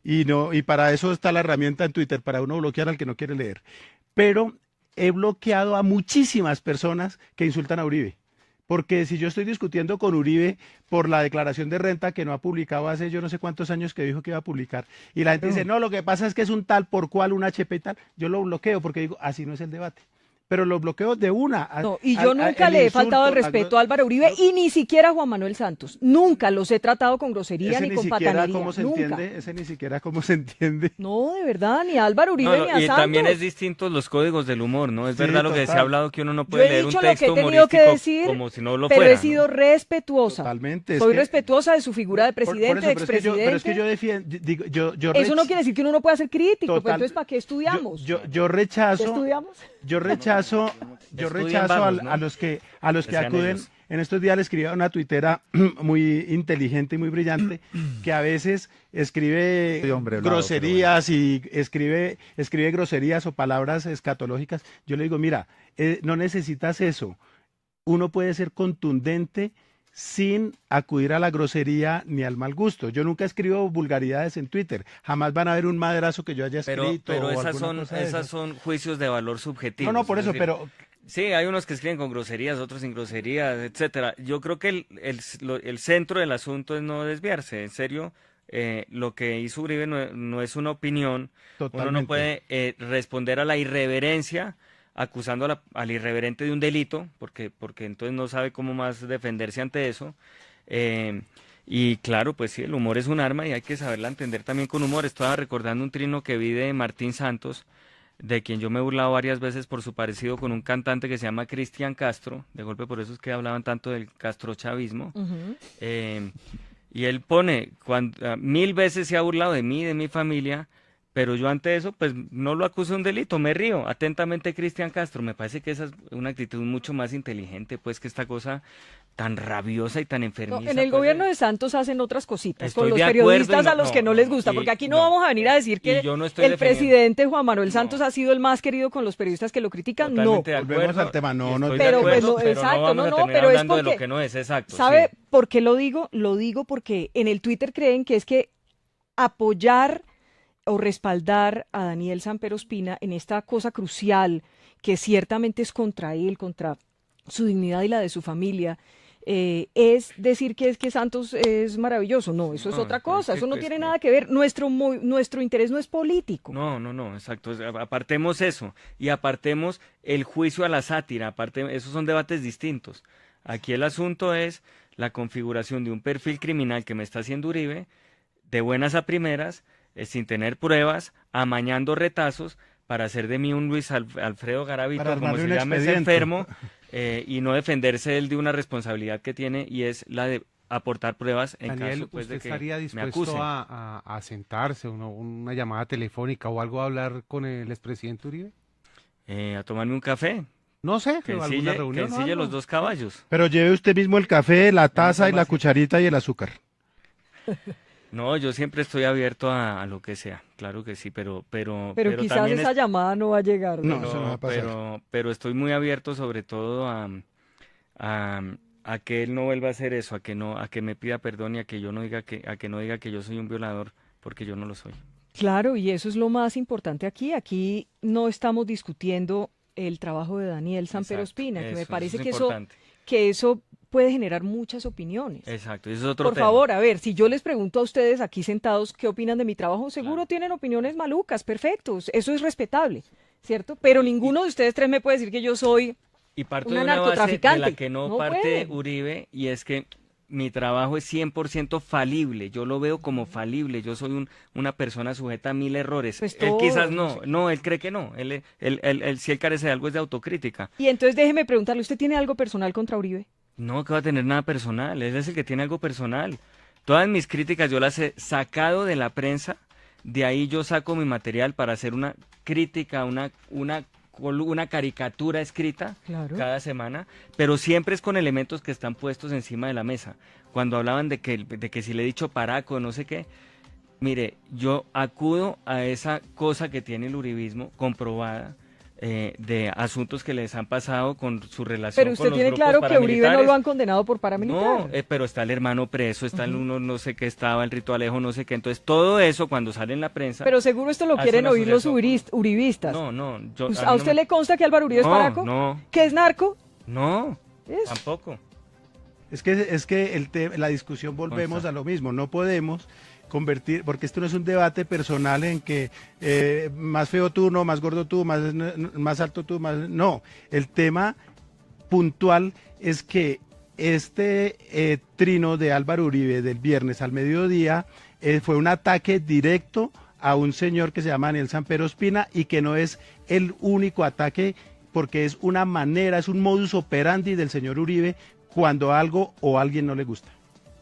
Speaker 12: Y para eso está la herramienta en Twitter, para uno bloquear al que no quiere leer. Pero he bloqueado a muchísimas personas que insultan a Uribe. Porque si yo estoy discutiendo con Uribe por la declaración de renta que no ha publicado hace yo no sé cuántos años que dijo que iba a publicar, y la gente dice, no, lo que pasa es que es un tal por cual, un HP y tal, yo lo bloqueo porque digo, así no es el debate. Pero los bloqueo de una.
Speaker 8: No, y yo nunca le he faltado el respeto a Álvaro Uribe y ni siquiera a Juan Manuel Santos. Nunca los he tratado con grosería ni con patanería.
Speaker 12: Ese ni siquiera cómo se entiende.
Speaker 8: No, de verdad, ni a Álvaro Uribe ni a
Speaker 11: y
Speaker 8: Santos.
Speaker 11: También es distinto los códigos del humor, ¿no? Es verdad lo que se ha hablado, que uno no puede leer un texto
Speaker 8: lo que he tenido que decir,
Speaker 11: como si no lo
Speaker 8: pero
Speaker 11: fuera.
Speaker 8: He sido respetuosa.
Speaker 12: Totalmente.
Speaker 8: Soy respetuosa de su figura de presidente, de expresidente.
Speaker 12: Pero es que yo defiendo.
Speaker 8: Eso no quiere decir que uno no pueda ser crítico. Pero entonces, ¿para qué estudiamos?
Speaker 12: Yo rechazo.
Speaker 8: ¿Qué estudiamos?
Speaker 12: Yo rechazo a los que acuden. En estos días le escribí a una tuitera muy inteligente y muy brillante que a veces escribe groserías y escribe groserías o palabras escatológicas. Yo le digo, mira, no necesitas eso. Uno puede ser contundente sin acudir a la grosería ni al mal gusto. Yo nunca escribo vulgaridades en Twitter. Jamás van a ver un maderazo que yo haya escrito.
Speaker 11: Pero esas son juicios de valor subjetivo.
Speaker 12: No, por eso, pero...
Speaker 11: Sí, hay unos que escriben con groserías, otros sin groserías, etcétera. Yo creo que el centro del asunto es no desviarse. En serio, lo que hizo Uribe no es una opinión. Totalmente. Uno no puede responder a la irreverencia acusando al irreverente de un delito, porque entonces no sabe cómo más defenderse ante eso. Y claro, pues sí, el humor es un arma y hay que saberla entender también con humor. Estaba recordando un trino que vi de Martín Santos, de quien yo me he burlado varias veces por su parecido con un cantante que se llama Cristian Castro. De golpe por eso es que hablaban tanto del castrochavismo. Y él pone, 1000 veces se ha burlado de mí, de mi familia, pero yo ante eso, pues no lo acuso de un delito, me río. Atentamente, Cristian Castro. Me parece que esa es una actitud mucho más inteligente, pues, que esta cosa tan rabiosa y tan enfermiza.
Speaker 8: En el gobierno de Santos hacen otras cositas con los periodistas a los que no les gusta, porque aquí no vamos a venir a decir que el presidente Juan Manuel Santos ha sido el más querido con los periodistas que lo critican.
Speaker 11: Totalmente
Speaker 8: no.
Speaker 12: Volvemos al tema,
Speaker 8: pero es porque,
Speaker 11: de lo que no es, exacto.
Speaker 8: ¿Sabe por qué lo digo? Lo digo porque en el Twitter creen que es que apoyar o respaldar a Daniel Samper Ospina en esta cosa crucial que ciertamente es contra él, contra su dignidad y la de su familia, es decir que Santos es maravilloso. No, eso es otra cosa, eso no tiene nada que ver. Nuestro interés no es político.
Speaker 11: No, exacto. Apartemos eso y apartemos el juicio a la sátira, esos son debates distintos. Aquí el asunto es la configuración de un perfil criminal que me está haciendo Uribe, de buenas a primeras, sin tener pruebas, amañando retazos para hacer de mí un Luis Alfredo Garavito, como se llama ese enfermo, y no defenderse él de una responsabilidad que tiene, y es la de aportar pruebas en caso pues, de que
Speaker 14: estaría dispuesto a sentarse, una llamada telefónica o algo, a hablar con el expresidente Uribe?
Speaker 11: A tomarme un café.
Speaker 14: No sé,
Speaker 11: Que
Speaker 14: alguna
Speaker 11: ensille,
Speaker 14: reunión.
Speaker 11: que ensille los 2 caballos.
Speaker 12: Pero lleve usted mismo el café, la taza y la cucharita y el azúcar.
Speaker 11: No, yo siempre estoy abierto a lo que sea, claro que sí, pero
Speaker 8: Pero quizás
Speaker 11: también
Speaker 8: esa llamada no va a llegar.
Speaker 12: No,
Speaker 11: pero,
Speaker 12: eso no va a pasar.
Speaker 11: pero estoy muy abierto sobre todo a que él no vuelva a hacer eso, a que me pida perdón y a que yo no diga a que no diga que yo soy un violador, porque yo no lo soy.
Speaker 8: Claro, y eso es lo más importante aquí. Aquí no estamos discutiendo el trabajo de Daniel Samper Ospina, que me parece que eso puede generar muchas opiniones.
Speaker 11: Exacto, eso es otro
Speaker 8: Por
Speaker 11: tema.
Speaker 8: favor, a ver, si yo les pregunto a ustedes aquí sentados qué opinan de mi trabajo, seguro tienen opiniones malucas, perfectos, eso es respetable, ¿cierto? Pero ninguno de ustedes tres me puede decir que yo soy
Speaker 11: Y parto
Speaker 8: una
Speaker 11: de una base de
Speaker 8: narcotraficante.
Speaker 11: la que no parte
Speaker 8: pueden.
Speaker 11: Uribe, y es que mi trabajo es 100% falible, yo lo veo como falible, yo soy una persona sujeta a 1000 errores.
Speaker 8: Pues
Speaker 11: Él quizás
Speaker 8: todos.
Speaker 11: no, él cree que no, si él carece de algo es de autocrítica.
Speaker 8: Y entonces déjeme preguntarle, ¿usted tiene algo personal contra Uribe?
Speaker 11: No, que va a tener nada personal, él es el que tiene algo personal. Todas mis críticas yo las he sacado de la prensa, de ahí yo saco mi material para hacer una crítica, una caricatura escrita cada semana, pero siempre es con elementos que están puestos encima de la mesa. Cuando hablaban de que si le he dicho paraco, no sé qué, mire, yo acudo a esa cosa que tiene el uribismo comprobada, de asuntos que les han pasado con su relación
Speaker 8: Pero
Speaker 11: con
Speaker 8: usted
Speaker 11: los
Speaker 8: tiene
Speaker 11: grupos
Speaker 8: claro que Uribe no
Speaker 11: paramilitares.
Speaker 8: lo han condenado por paramilitar.
Speaker 11: No, pero está el hermano preso, está el uno no sé qué estaba, el Rito Alejo no sé qué, entonces todo eso cuando sale en la prensa...
Speaker 8: Pero seguro esto lo
Speaker 11: hace
Speaker 8: quieren
Speaker 11: una
Speaker 8: oír los
Speaker 11: asociación
Speaker 8: uribistas.
Speaker 11: No,
Speaker 8: ¿A usted le consta que Álvaro Uribe es paraco?
Speaker 11: No.
Speaker 8: ¿Que es narco?
Speaker 11: No,
Speaker 8: ¿Es?
Speaker 11: tampoco.
Speaker 12: Es que la discusión volvemos a lo mismo, no podemos convertir, porque esto no es un debate personal en que más feo tú, no, más gordo tú, más alto tú, más... No, el tema puntual es que este trino de Álvaro Uribe del viernes al mediodía fue un ataque directo a un señor que se llama Daniel Samper Ospina y que no es el único ataque porque es una manera, es un modus operandi del señor Uribe cuando algo o alguien no le gusta.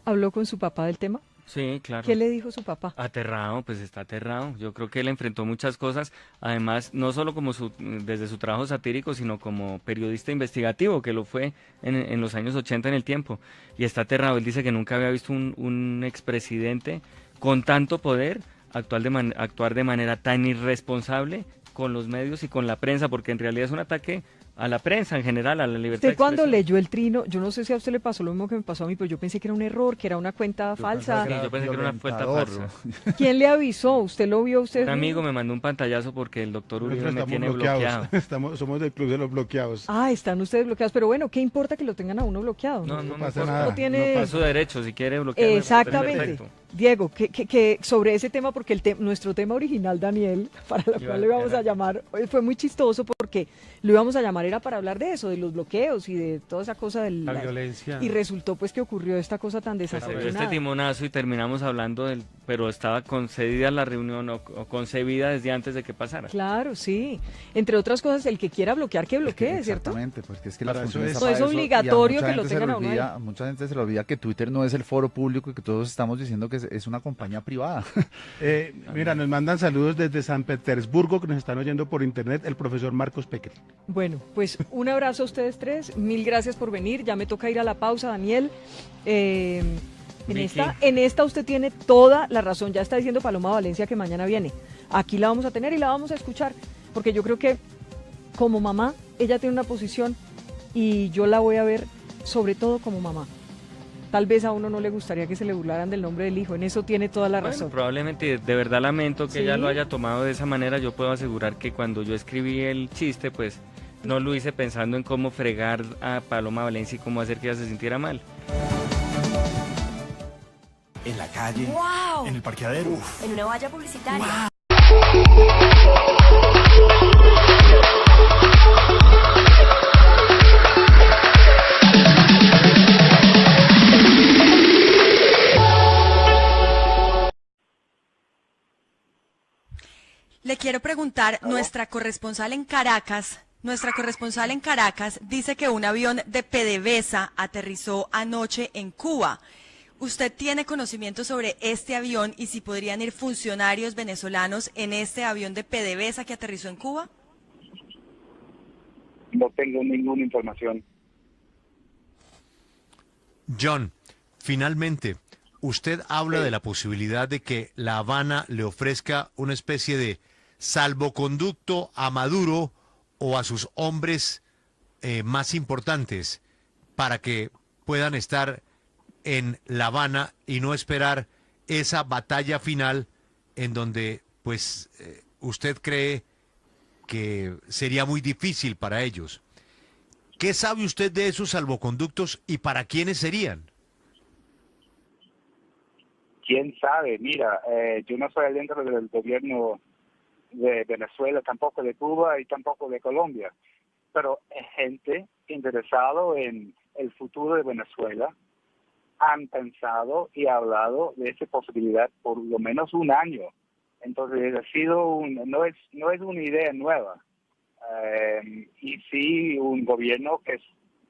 Speaker 8: ¿Habló con su papá del tema?
Speaker 11: Sí, claro.
Speaker 8: ¿Qué le dijo su papá?
Speaker 11: Aterrado, pues está aterrado. Yo creo que él enfrentó muchas cosas, además, no solo como desde su trabajo satírico, sino como periodista investigativo, que lo fue en los años 80 en El Tiempo. Y está aterrado. Él dice que nunca había visto un expresidente con tanto poder actuar de manera tan irresponsable con los medios y con la prensa, porque en realidad es un ataque a la prensa en general, a la libertad de
Speaker 8: Usted cuando
Speaker 11: expresión.
Speaker 8: leyó el trino, yo no sé si a usted le pasó lo mismo que me pasó a mí, pero yo pensé que era un error, que era una cuenta falsa.
Speaker 11: Yo pensé que era una cuenta falsa.
Speaker 8: ¿Quién le avisó? ¿Usted lo vio? ¿Usted?
Speaker 11: Un amigo me mandó un pantallazo porque el doctor Uribe me tiene bloqueado.
Speaker 12: Somos del club de los bloqueados.
Speaker 8: Ah, están ustedes bloqueados, pero bueno, ¿qué importa que lo tengan a uno bloqueado?
Speaker 11: No
Speaker 12: pasa nada.
Speaker 8: No tiene...
Speaker 11: No, su derecho, si quiere bloquearme.
Speaker 8: Exactamente.
Speaker 11: Perfecto.
Speaker 8: Diego, que sobre ese tema, porque nuestro tema original, Daniel, para lo cual lo íbamos a llamar, fue muy chistoso porque lo íbamos a llamar era para hablar de eso, de los bloqueos y de toda esa cosa de
Speaker 14: la violencia.
Speaker 8: Y resultó pues que ocurrió esta cosa tan
Speaker 11: Pues se
Speaker 8: desafortunada.
Speaker 11: dio este timonazo y terminamos hablando pero estaba concedida la reunión o concebida desde antes de que pasara.
Speaker 8: Claro, sí. Entre otras cosas, el que quiera bloquear, que bloquee, ¿cierto?
Speaker 13: Exactamente, porque es que las
Speaker 12: Para eso
Speaker 13: funciones
Speaker 12: es.
Speaker 8: No es
Speaker 13: para eso,
Speaker 8: obligatorio
Speaker 13: y a mucha
Speaker 8: que lo
Speaker 13: gente se
Speaker 8: tengan
Speaker 13: le
Speaker 8: a uno
Speaker 13: olvida, mucha gente se le olvida que Twitter no es el foro público y que todos estamos diciendo que es una compañía privada.
Speaker 12: Mira, nos mandan saludos desde San Petersburgo, que nos están oyendo por internet, el profesor Marcos Pecker.
Speaker 8: Bueno, pues un abrazo a ustedes tres, 1000 gracias por venir, ya me toca ir a la pausa, Daniel. En esta usted tiene toda la razón, ya está diciendo Paloma Valencia que mañana viene. Aquí la vamos a tener y la vamos a escuchar, porque yo creo que como mamá, ella tiene una posición y yo la voy a ver sobre todo como mamá. Tal vez a uno no le gustaría que se le burlaran del nombre del hijo, en eso tiene toda la razón.
Speaker 11: Probablemente, de verdad lamento que
Speaker 8: ¿Sí?
Speaker 11: ella lo haya tomado de esa manera. Yo puedo asegurar que cuando yo escribí el chiste, pues no lo hice pensando en cómo fregar a Paloma Valencia y cómo hacer que ella se sintiera mal.
Speaker 15: En la calle,
Speaker 16: ¡Wow!
Speaker 15: en el parqueadero,
Speaker 16: En una valla publicitaria.
Speaker 1: Le quiero preguntar, nuestra corresponsal en Caracas dice que un avión de PDVSA aterrizó anoche en Cuba. ¿Usted tiene conocimiento sobre este avión y si podrían ir funcionarios venezolanos en este avión de PDVSA que aterrizó en Cuba?
Speaker 2: no tengo ninguna información.
Speaker 3: John, finalmente, usted habla de la posibilidad de que La Habana le ofrezca una especie de salvoconducto a Maduro o a sus hombres más importantes para que puedan estar en La Habana y no esperar esa batalla final en donde pues usted cree que sería muy difícil para ellos. ¿Qué sabe usted de esos salvoconductos y para quiénes serían?
Speaker 2: ¿Quién sabe? Mira, yo no soy dentro del gobierno de Venezuela, tampoco de Cuba y tampoco de Colombia, pero gente interesado en el futuro de Venezuela han pensado y hablado de esa posibilidad por lo menos un año. Entonces ha sido no es una idea nueva. Y si un gobierno que es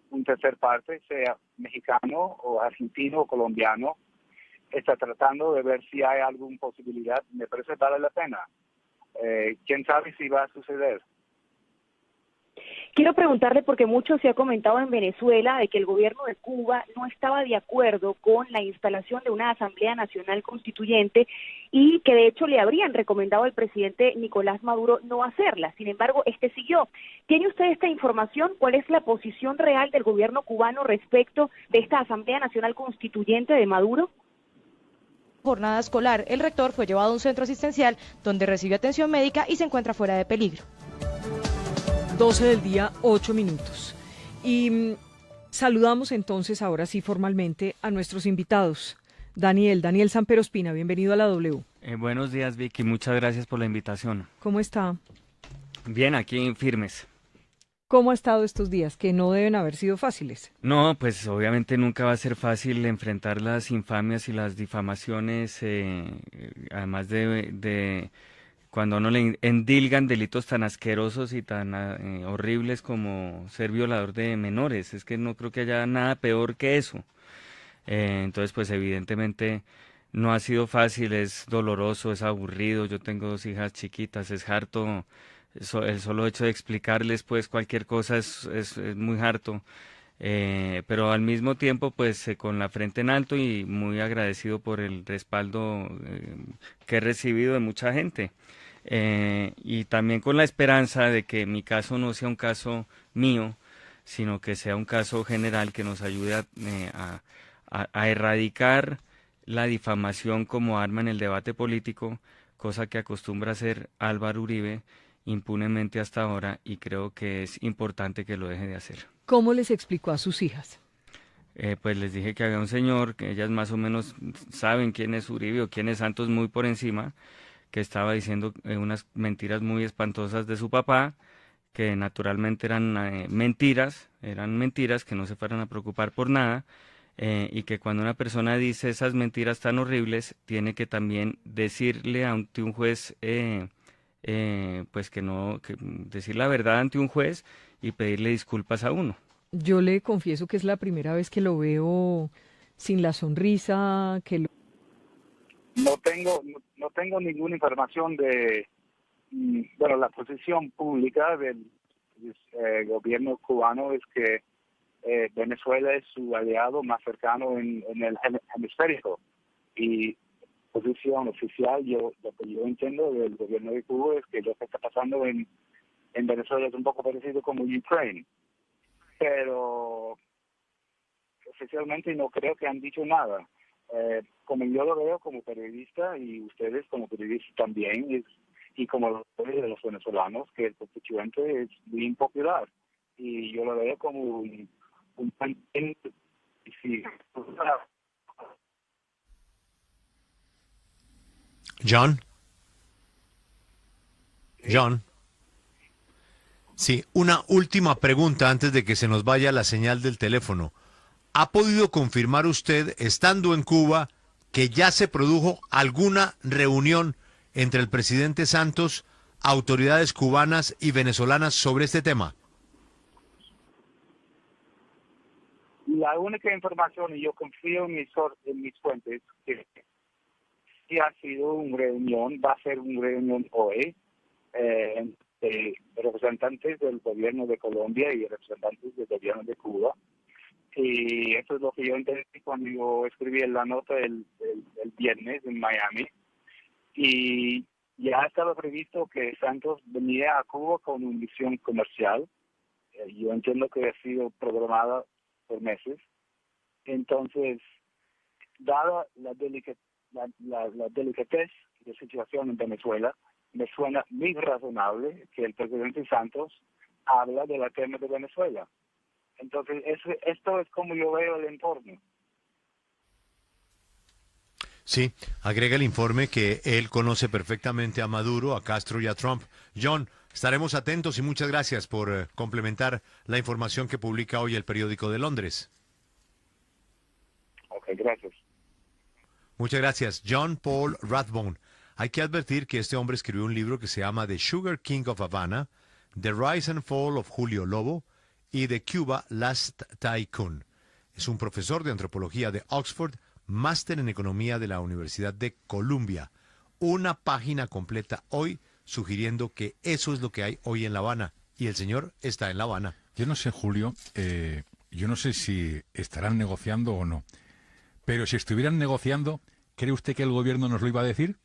Speaker 2: un tercer parte, sea mexicano o argentino o colombiano, está tratando de ver si hay alguna posibilidad, me parece vale la pena. ¿Quién sabe si va a suceder?
Speaker 4: Quiero preguntarle, porque mucho se ha comentado en Venezuela de que el gobierno de Cuba no estaba de acuerdo con la instalación de una Asamblea Nacional Constituyente y que de hecho le habrían recomendado al presidente Nicolás Maduro no hacerla. Sin embargo, siguió. ¿Tiene usted esta información? ¿Cuál es la posición real del gobierno cubano respecto de esta Asamblea Nacional Constituyente de Maduro?
Speaker 10: Jornada escolar. El rector fue llevado a un centro asistencial donde recibe atención médica y se encuentra fuera de peligro.
Speaker 8: 12 del día, 8 minutos. Y saludamos entonces ahora sí formalmente a nuestros invitados. Daniel Sampero Espina, bienvenido a la W.
Speaker 11: Buenos días, Vicky, muchas gracias por la invitación.
Speaker 8: ¿Cómo está?
Speaker 11: Bien, aquí firmes.
Speaker 8: ¿Cómo ha estado estos días? Que no deben haber sido fáciles.
Speaker 11: No, pues obviamente nunca va a ser fácil enfrentar las infamias y las difamaciones, además de cuando a uno le endilgan delitos tan asquerosos y tan horribles como ser violador de menores. Es que no creo que haya nada peor que eso. Entonces, pues evidentemente no ha sido fácil, es doloroso, es aburrido. Yo tengo 2 hijas chiquitas, es harto. El solo hecho de explicarles pues cualquier cosa es muy harto. Pero al mismo tiempo pues con la frente en alto y muy agradecido por el respaldo que he recibido de mucha gente. Y también con la esperanza de que mi caso no sea un caso mío, sino que sea un caso general que nos ayude a erradicar la difamación como arma en el debate político, cosa que acostumbra hacer Álvaro Uribe impunemente hasta ahora, y creo que es importante que lo deje de hacer.
Speaker 8: ¿Cómo les explicó a sus hijas?
Speaker 11: Pues les dije que había un señor, que ellas más o menos saben quién es Uribe o quién es Santos muy por encima, que estaba diciendo unas mentiras muy espantosas de su papá, que naturalmente eran mentiras, que no se fueran a preocupar por nada, y que cuando una persona dice esas mentiras tan horribles, tiene que también decirle ante un juez, pues que decir la verdad ante un juez y pedirle disculpas a uno.
Speaker 8: Yo le confieso que es la primera vez que lo veo sin la sonrisa,
Speaker 2: No tengo ninguna información de la posición pública del gobierno cubano es que Venezuela es su aliado más cercano en el hemisférico, y posición oficial, lo que yo entiendo del gobierno de Cuba es que lo que está pasando en Venezuela es un poco parecido como Ucrania, pero oficialmente no creo que han dicho nada. Como yo lo veo como periodista, y ustedes como periodistas también, y como lo de los venezolanos, que el constituyente es muy impopular, y yo lo veo como un
Speaker 3: John. Sí, una última pregunta antes de que se nos vaya la señal del teléfono. ¿Ha podido confirmar usted, estando en Cuba, que ya se produjo alguna reunión entre el presidente Santos, autoridades cubanas y venezolanas sobre este tema?
Speaker 2: La única información, y yo confío en mis fuentes, que sí ha sido una reunión, va a ser una reunión hoy, representantes del gobierno de Colombia y representantes del gobierno de Cuba. Y eso es lo que yo entendí cuando yo escribí la nota el viernes en Miami. Y ya estaba previsto que Santos venía a Cuba con una misión comercial. Yo entiendo que ha sido programada por meses. Entonces, dada la delicadez de la situación en Venezuela, me suena muy razonable que el presidente Santos habla del tema de Venezuela. Entonces, esto es como yo veo el entorno.
Speaker 3: Sí, agrega el informe que él conoce perfectamente a Maduro, a Castro y a Trump. John, estaremos atentos y muchas gracias por complementar la información que publica hoy el periódico de Londres.
Speaker 2: Ok, gracias.
Speaker 3: Muchas gracias. John Paul Rathbone. Hay que advertir que este hombre escribió un libro que se llama The Sugar King of Havana, The Rise and Fall of Julio Lobo y The Cuba Last Tycoon. Es un profesor de antropología de Oxford, máster en economía de la Universidad de Columbia. Una página completa hoy sugiriendo que eso es lo que hay hoy en La Habana. Y el señor está en La Habana.
Speaker 5: Yo no sé, Julio, yo no sé si estarán negociando o no. Pero si estuvieran negociando, ¿cree usted que el gobierno nos lo iba a decir?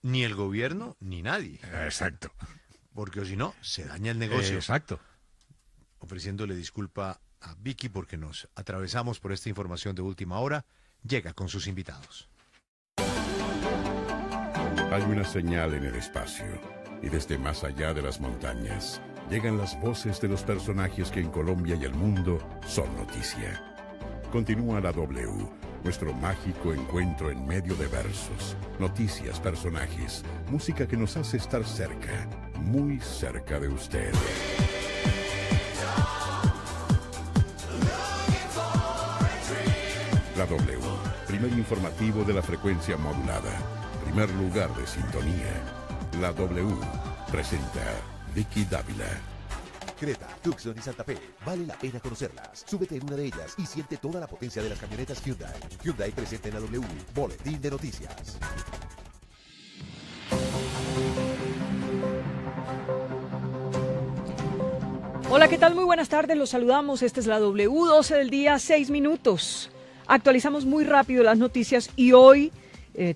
Speaker 3: Ni el gobierno ni nadie.
Speaker 5: Exacto.
Speaker 3: Porque si no, se daña el negocio.
Speaker 5: Exacto.
Speaker 3: Ofreciéndole disculpa a Vicky porque nos atravesamos por esta información de última hora. Llega con sus invitados.
Speaker 6: Hay una señal en el espacio, y desde más allá de las montañas llegan las voces de los personajes que en Colombia y el mundo son noticia. Continúa la W, nuestro mágico encuentro en medio de versos, noticias, personajes, música que nos hace estar cerca, muy cerca de usted. La W, primer informativo de la frecuencia modulada, primer lugar de sintonía. La W presenta Vicky Dávila.
Speaker 7: Creta, Tucson y Santa Fe. Vale la pena conocerlas. Súbete en una de ellas y siente toda la potencia de las camionetas Hyundai. Hyundai presenta en la W, Boletín de Noticias.
Speaker 8: Hola, ¿qué tal? Muy buenas tardes, los saludamos. Esta es la W, 12 del día, 6 minutos. Actualizamos muy rápido las noticias y hoy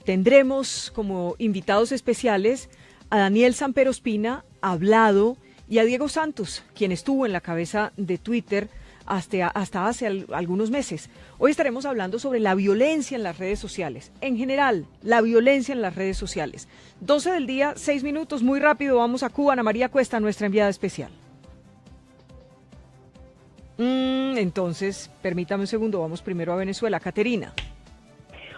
Speaker 8: tendremos como invitados especiales a Daniel Samper Ospina, Hablado, y a Diego Santos, quien estuvo en la cabeza de Twitter hasta hace algunos meses. Hoy estaremos hablando sobre la violencia en las redes sociales. En general, la violencia en las redes sociales. 12 del día, 6 minutos, muy rápido. Vamos a Cuba. Ana María Cuesta, nuestra enviada especial. Entonces, permítame un segundo. Vamos primero a Venezuela. Caterina.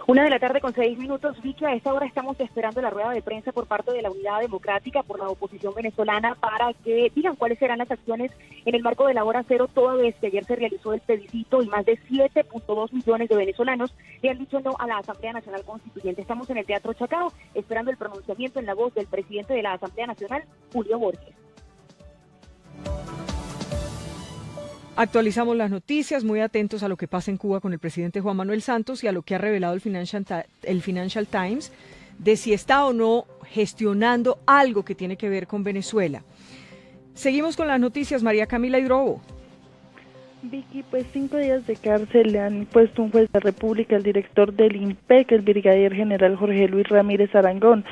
Speaker 4: 1:06 p.m, Vicky. A esta hora estamos esperando la rueda de prensa por parte de la Unidad Democrática por la oposición venezolana para que digan cuáles serán las acciones en el marco de la hora cero, toda vez que ayer se realizó el plebiscito y más de 7.2 millones de venezolanos le han dicho no a la Asamblea Nacional Constituyente. Estamos en el Teatro Chacao esperando el pronunciamiento en la voz del presidente de la Asamblea Nacional, Julio Borges.
Speaker 8: Actualizamos las noticias, muy atentos a lo que pasa en Cuba con el presidente Juan Manuel Santos y a lo que ha revelado el Financial Times de si está o no gestionando algo que tiene que ver con Venezuela. Seguimos con las noticias. María Camila Hidrobo.
Speaker 9: Vicky, pues 5 días de cárcel le han impuesto un juez de la República al director del IMPEC, el brigadier general Jorge Luis Ramírez Arangón,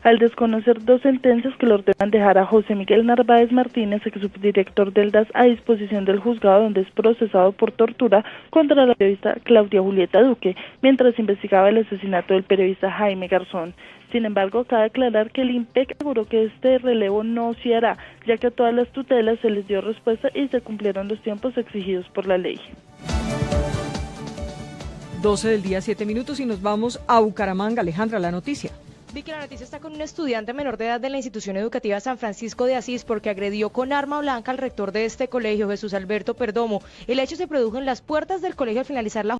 Speaker 9: al desconocer 2 sentencias que le ordenan dejar a José Miguel Narváez Martínez, ex subdirector del DAS, a disposición del juzgado donde es procesado por tortura contra la periodista Claudia Julieta Duque, mientras investigaba el asesinato del periodista Jaime Garzón. Sin embargo, cabe aclarar que el IMPEC aseguró que este relevo no se hará, ya que a todas las tutelas se les dio respuesta y se cumplieron los tiempos exigidos por la ley.
Speaker 8: 12 del día, 7 minutos y nos vamos a Bucaramanga. Alejandra, la noticia.
Speaker 10: Vicky, la noticia está con un estudiante menor de edad de la institución educativa San Francisco de Asís porque agredió con arma blanca al rector de este colegio, Jesús Alberto Perdomo. El hecho se produjo en las puertas del colegio al finalizar la